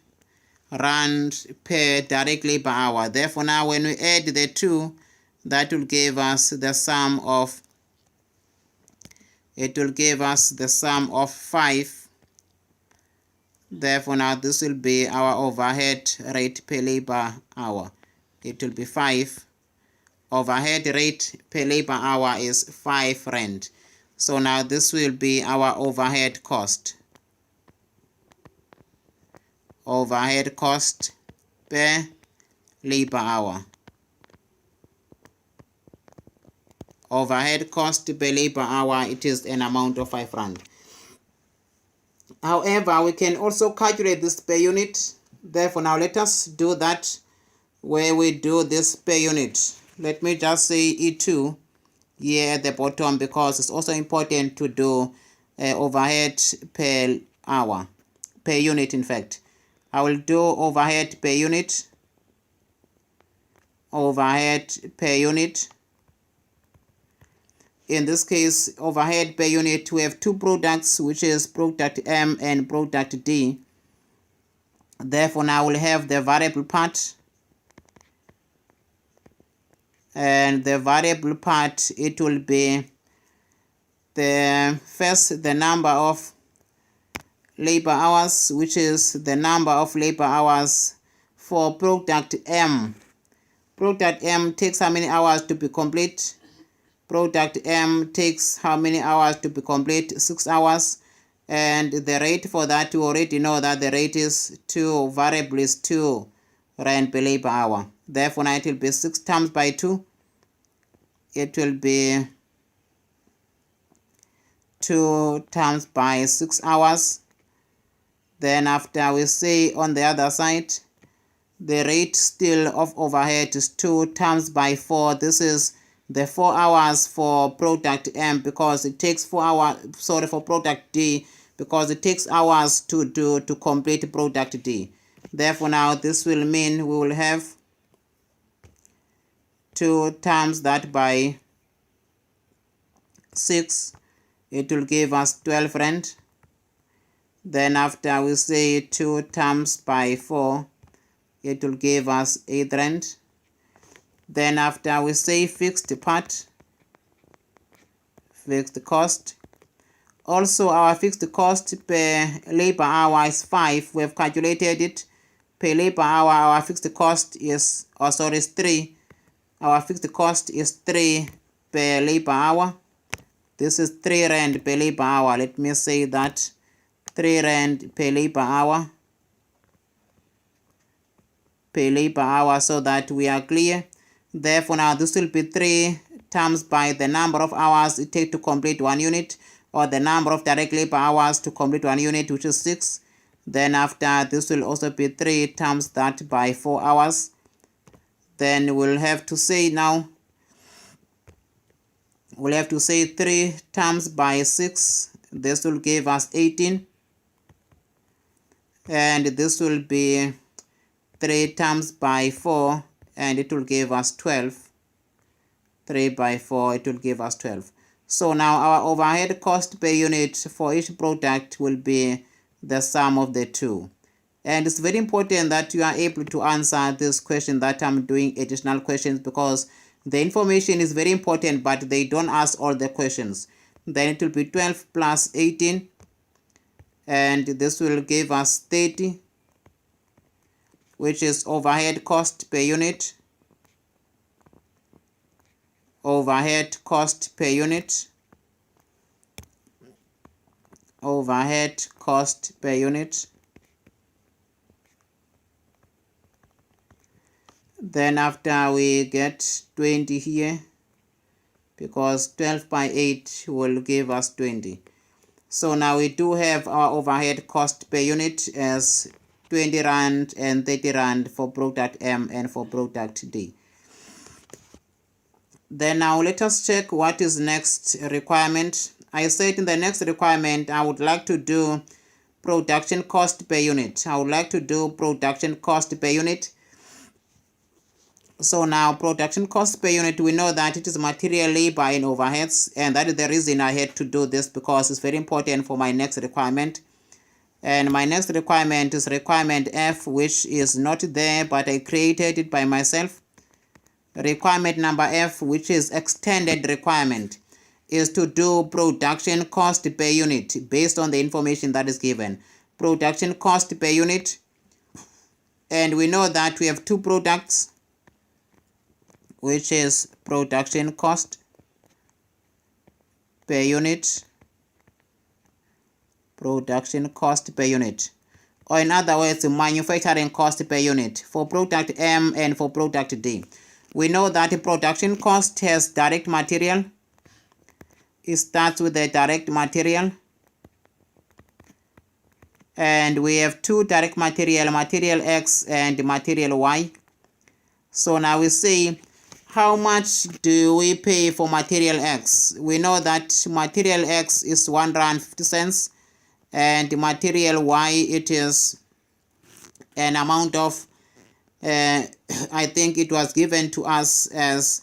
rand per direct labor hour. Therefore, now when we add the two, that will give us the sum of, it will give us the sum of 5. Therefore, now this will be our overhead rate per labor hour. It will be 5. Overhead rate per labor hour is 5 rand. So now this will be our overhead cost. Overhead cost per labor hour. Overhead cost per labor hour, it is an amount of 5 rand. However, we can also calculate this per unit. Therefore, now let us do that where we do this per unit. Let me just say E2 here at the bottom, because it's also important to do overhead per hour, per unit in fact. I will do overhead per unit. Overhead per unit. In this case, overhead per unit, we have two products, which is product M and product D. Therefore, now we'll have the variable part. And the variable part, it will be the number of labor hours, which is the number of labor hours for product M. Product M takes how many hours to be complete? Product M takes how many hours to be complete? 6 hours. And the rate for that, we already know that the rate is 2, variable is 2 rand per labor hour. Therefore, now it will be 6 times by 2. It will be 2 times by 6 hours. Then after we say on the other side, the rate still of overhead is 2 times by 4. This is the 4 hours for product M because it takes 4 hours, sorry, for product D, because it takes hours to complete product D. Therefore now this will mean we will have 2 times that by 6, it will give us 12 rand. Then after we say 2 times by 4, it will give us 8 rand. Then after we say fixed part, fixed cost. Also our fixed cost per labor hour is 5. We have calculated it. Per labor hour, our fixed cost is, is 3. Our fixed cost is 3 per labor hour. This is 3 rand per labor hour. Let me say that 3 rand per labor hour. Per labor hour, so that we are clear. Therefore now this will be 3 times by the number of hours it takes to complete 1 unit, or the number of direct labor hours to complete 1 unit, which is 6. Then after this will also be 3 times that by 4 hours. Then we'll have to say now, we'll have to say 3 times by 6. This will give us 18. And this will be 3 times by 4, and it will give us 12. 3 by 4, it will give us 12. So now our overhead cost per unit for each product will be the sum of the two. And it's very important that you are able to answer this question that I'm doing additional questions, because the information is very important, but they don't ask all the questions. Then it will be 12 plus 18, and this will give us 30, which is overhead cost per unit. Overhead cost per unit. Overhead cost per unit. Then after we get 20 here, because 12 by 8 will give us 20. So now we do have our overhead cost per unit as 20 rand and 30 rand for product M and for product D. Then now let us check what is next requirement. I said in the next requirement I would like to do production cost per unit. I would like to do production cost per unit. So now production cost per unit, we know that it is material, labor and overheads, and that is the reason I had to do this, because it's very important for my next requirement. And my next requirement is requirement F, which is not there, but I created it by myself. Requirement number F, which is extended requirement, is to do production cost per unit based on the information that is given. Production cost per unit, and we know that we have two products, which is production cost per unit, production cost per unit, or in other words, manufacturing cost per unit for product M and for product D. We know that the production cost has direct material. It starts with the direct material. And we have two direct material, material X and material Y. So now we say, how much do we pay for material X? We know that material X is 1 rand 50 cents, and material Y, it is an amount of, I think it was given to us as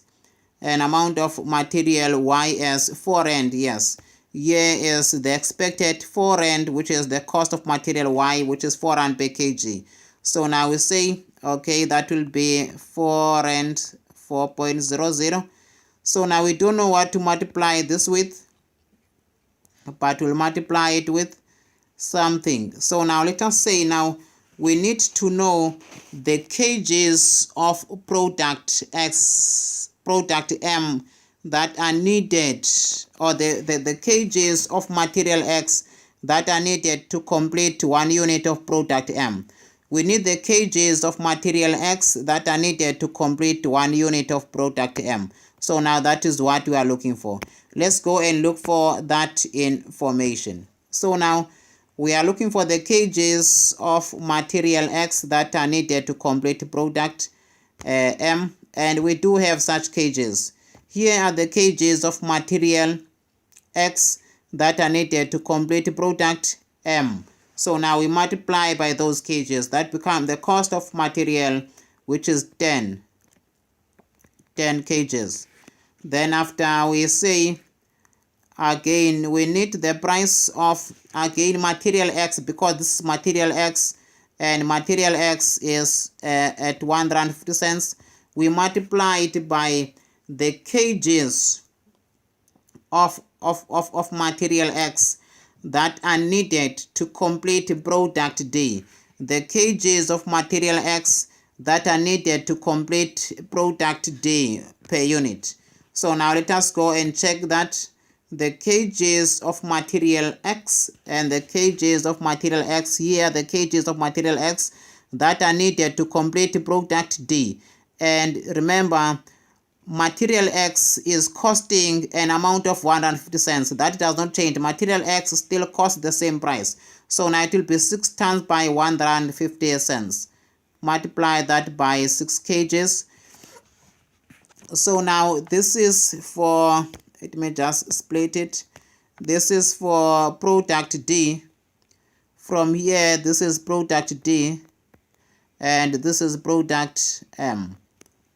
an amount of material Y as 4 rand, yes. Here is the expected 4 rand, which is the cost of material Y, which is 4 rand per kg. So now we say, okay, that will be 4 rand 4.00. So now we don't know what to multiply this with, but we'll multiply it with something. So now let us say now we need to know the kgs of product X, product M that are needed, or the kgs of material X that are needed to complete 1 unit of product M. We need the kgs of material X that are needed to complete 1 unit of product M. So now that is what we are looking for. Let's go and look for that information. So now we are looking for the kgs of material X that are needed to complete product M, and we do have such kgs. Here are the kgs of material X that are needed to complete product M. So now we multiply by those kgs. That becomes the cost of material, which is 10 kgs. Then after we say, again, we need the price of, again, material X, because this is material X and material X is at 150 cents. We multiply it by the kgs of material X that are needed to complete product D. The kgs of material X that are needed to complete product D per unit. So now let us go and check that the kgs of material X and the kgs of material X, here the kgs of material X that are needed to complete product D. And remember, material X is costing an amount of 150 cents. That does not change. Material X still costs the same price. So now it will be 6 times by 150 cents. Multiply that by 6 kgs. So now this is for, let me just split it. This is for product D. From here, this is product D. And this is product M.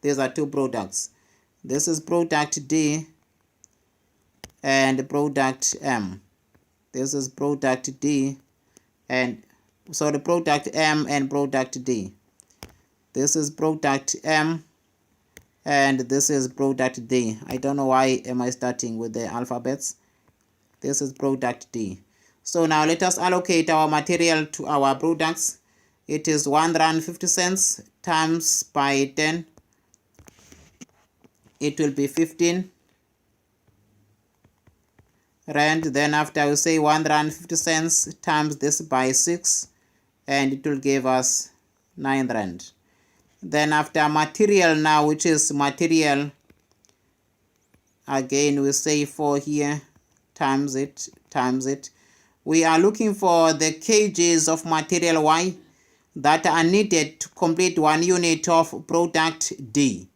These are two products. This is product D and product M. This is product D and, sorry, product M and product D. This is product M and this is product D. I don't know why am I starting with the alphabets. This is product D. So now let us allocate our material to our products. It is 150 cents times by 10. It will be 15 rand. Then after we say 150 cents times this by 6, and it will give us 9 rand. Then after material now, which is material, again we say 4 here, times it. We are looking for the kgs of material Y that are needed to complete 1 unit of product D.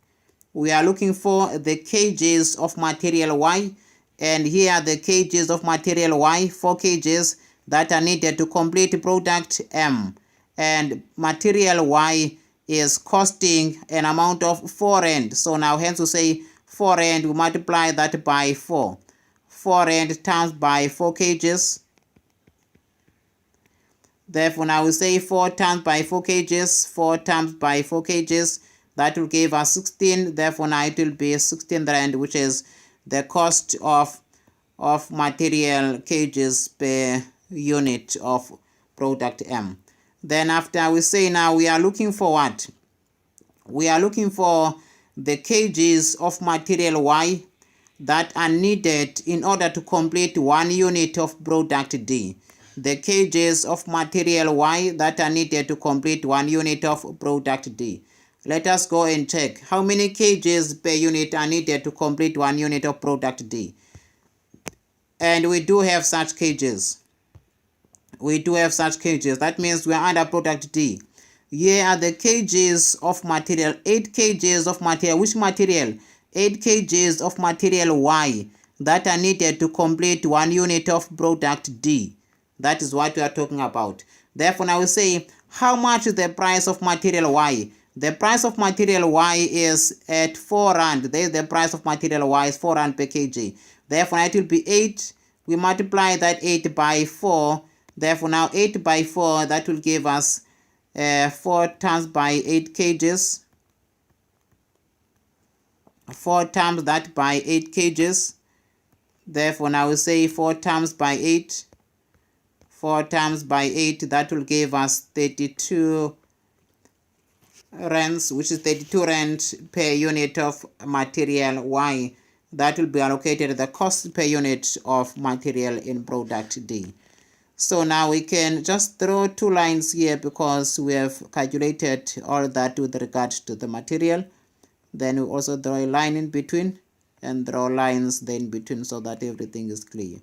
We are looking for the kgs of material Y, and here are the kgs of material Y, 4 kgs that are needed to complete product M. And material Y is costing an amount of 4 rand. So now hence we say 4 rand, we multiply that by 4. 4 rand times by 4 kgs. Therefore now we say 4 times by 4 kgs, 4 times by 4 kgs. That will give us 16. Therefore now it will be 16 rand, which is the cost of material kgs per unit of product M. Then after we say now we are looking for what? We are looking for the kgs of material Y that are needed in order to complete 1 unit of product D. The kgs of material Y that are needed to complete 1 unit of product D. Let us go and check how many kgs per unit are needed to complete 1 unit of product D. And we do have such kgs. That means we are under product D. Here are the kgs of material. 8 kgs of material. Which material? 8 kgs of material Y that are needed to complete 1 unit of product D. That is what we are talking about. Therefore, now we say, how much is the price of material Y? The price of material Y is at 4 rand. There is the price of material Y is 4 rand per kg. Therefore, it will be 8. We multiply that 8 by 4. Therefore, now 8 by 4, that will give us 4 times by 8 kgs. 4 times that by 8 kgs. Therefore, now we say 4 times by 8. 4 times by 8, that will give us 32 rands, which is 32 rand per unit of material Y. That will be allocated the cost per unit of material in product D. So now we can just draw 2 lines here because we have calculated all that with regard to the material. Then we also draw a line in between. and draw lines then between so that everything is clear.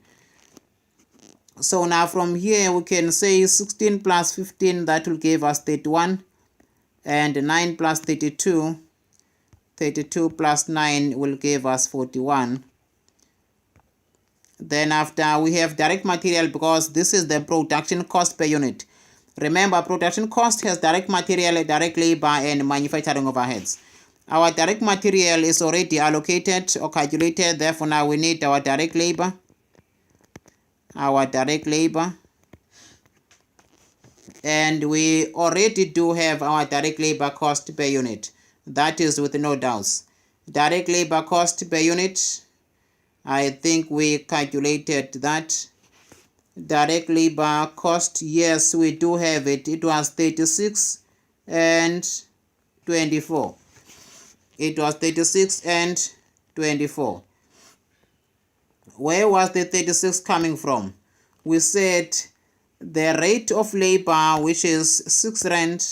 So now from here we can say 16 plus 15, that will give us 31, and 9 plus 32, 32 plus 9 will give us 41. Then after we have direct material, because this is the production cost per unit. Remember, production cost has direct material, direct labor, and manufacturing overheads. Our direct material is already allocated or calculated, therefore now we need our direct labor. And we already do have our direct labor cost per unit. That is with no doubts. Direct labor cost per unit, I think we calculated that. Direct labor cost, yes, we do have it. It was 36 and 24. It was 36 and 24. Where was the 36 coming from? We said the rate of labor, which is 6 rand,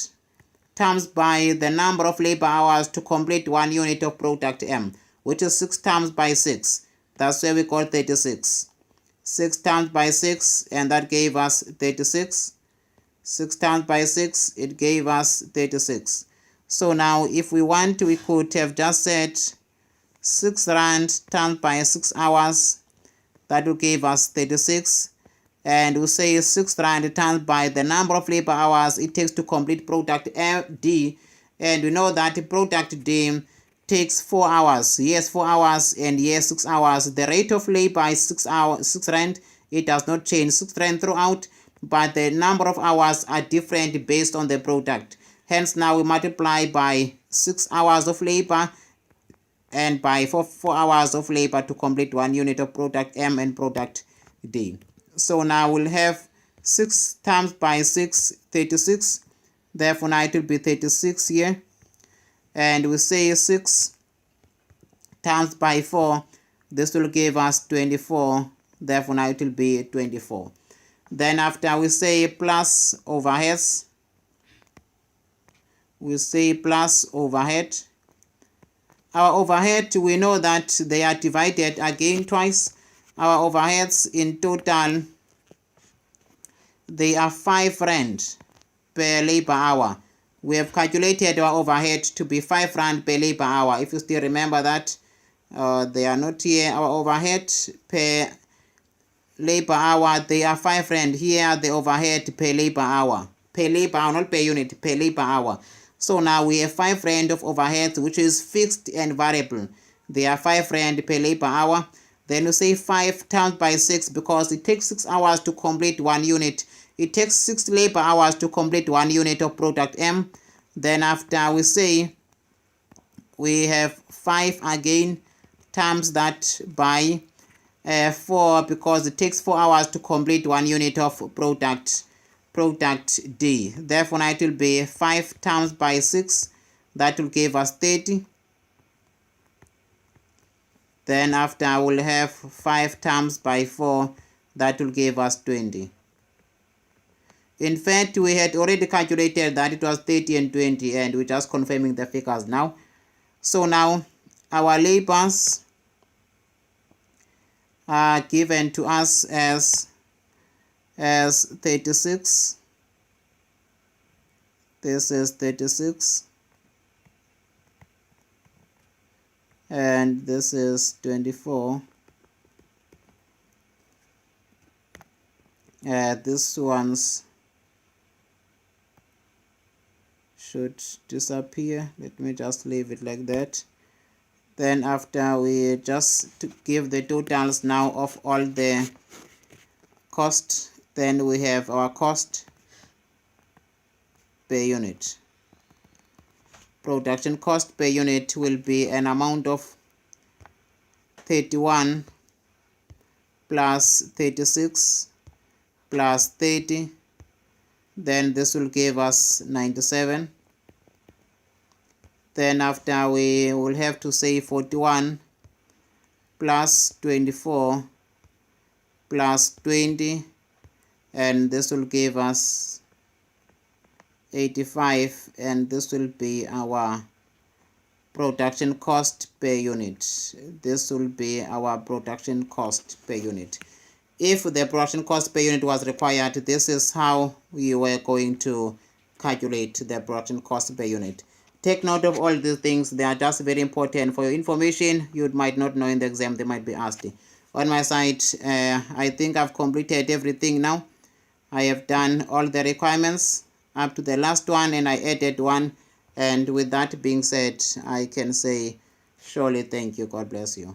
times by the number of labor hours to complete 1 unit of product M, which is 6 times by 6. That's where we call 36. 6 times by 6, and that gave us 36. 6 times by 6, it gave us 36. So now if we want, we could have just said 6 rand times by 6 hours. That will give us 36. And we say 6 rand times by the number of labor hours it takes to complete product D. And we know that product D takes 4 hours. Yes, 4 hours, and yes, 6 hours. The rate of labor is 6 rand. It does not change, 6 rand throughout, but the number of hours are different based on the product. Hence now we multiply by 6 hours of labor and by 4 hours of labor to complete 1 unit of product M and product D. So now we'll have 6 times by 6, 36. Therefore now it will be 36 here. And we say 6 times by 4, this will give us 24. Therefore now it will be 24. Then after we say plus overheads, we say plus overhead. Our overhead, we know that they are divided again twice. Our overheads in total, they are 5 rand per labor hour. We have calculated our overhead to be 5 rand per labor hour. If you still remember that, they are not here. Our overhead per labor hour, they are 5 rand. Here the overhead per labor hour. Per labor hour, not per unit, per labor hour. So now we have 5 rand of overhead, which is fixed and variable. They are 5 rand per labor hour. Then we say 5 times by 6, because it takes 6 hours to complete 1 unit. It takes 6 labor hours to complete 1 unit of product M. Then after we say we have 5 again times that by 4, because it takes 4 hours to complete 1 unit of product D. Therefore now it will be 5 times by 6. That will give us 30. Then after we'll have 5 times by 4. That will give us 20. In fact, we had already calculated that it was 30 and 20, and we're just confirming the figures now. So now our labors are given to us as 36. This is 36. And this is 24. This one's should disappear. Let me just leave it like that. Then after we just give the totals now of all the cost, then we have our cost per unit. Production cost per unit will be an amount of 31 plus 36 plus 30. Then this will give us 97. Then after we will have to say 41 plus 24 plus 20, and this will give us 85, and this will be our production cost per unit. This will be our production cost per unit. If the production cost per unit was required, this is how we were going to calculate the production cost per unit. Take note of all these things. They are just very important for your information. You might not know in the exam, they might be asked. On my side, I think I've completed everything now. I have done all the requirements up to the last one, and I added one. And with that being said, I can say surely thank you. God bless you.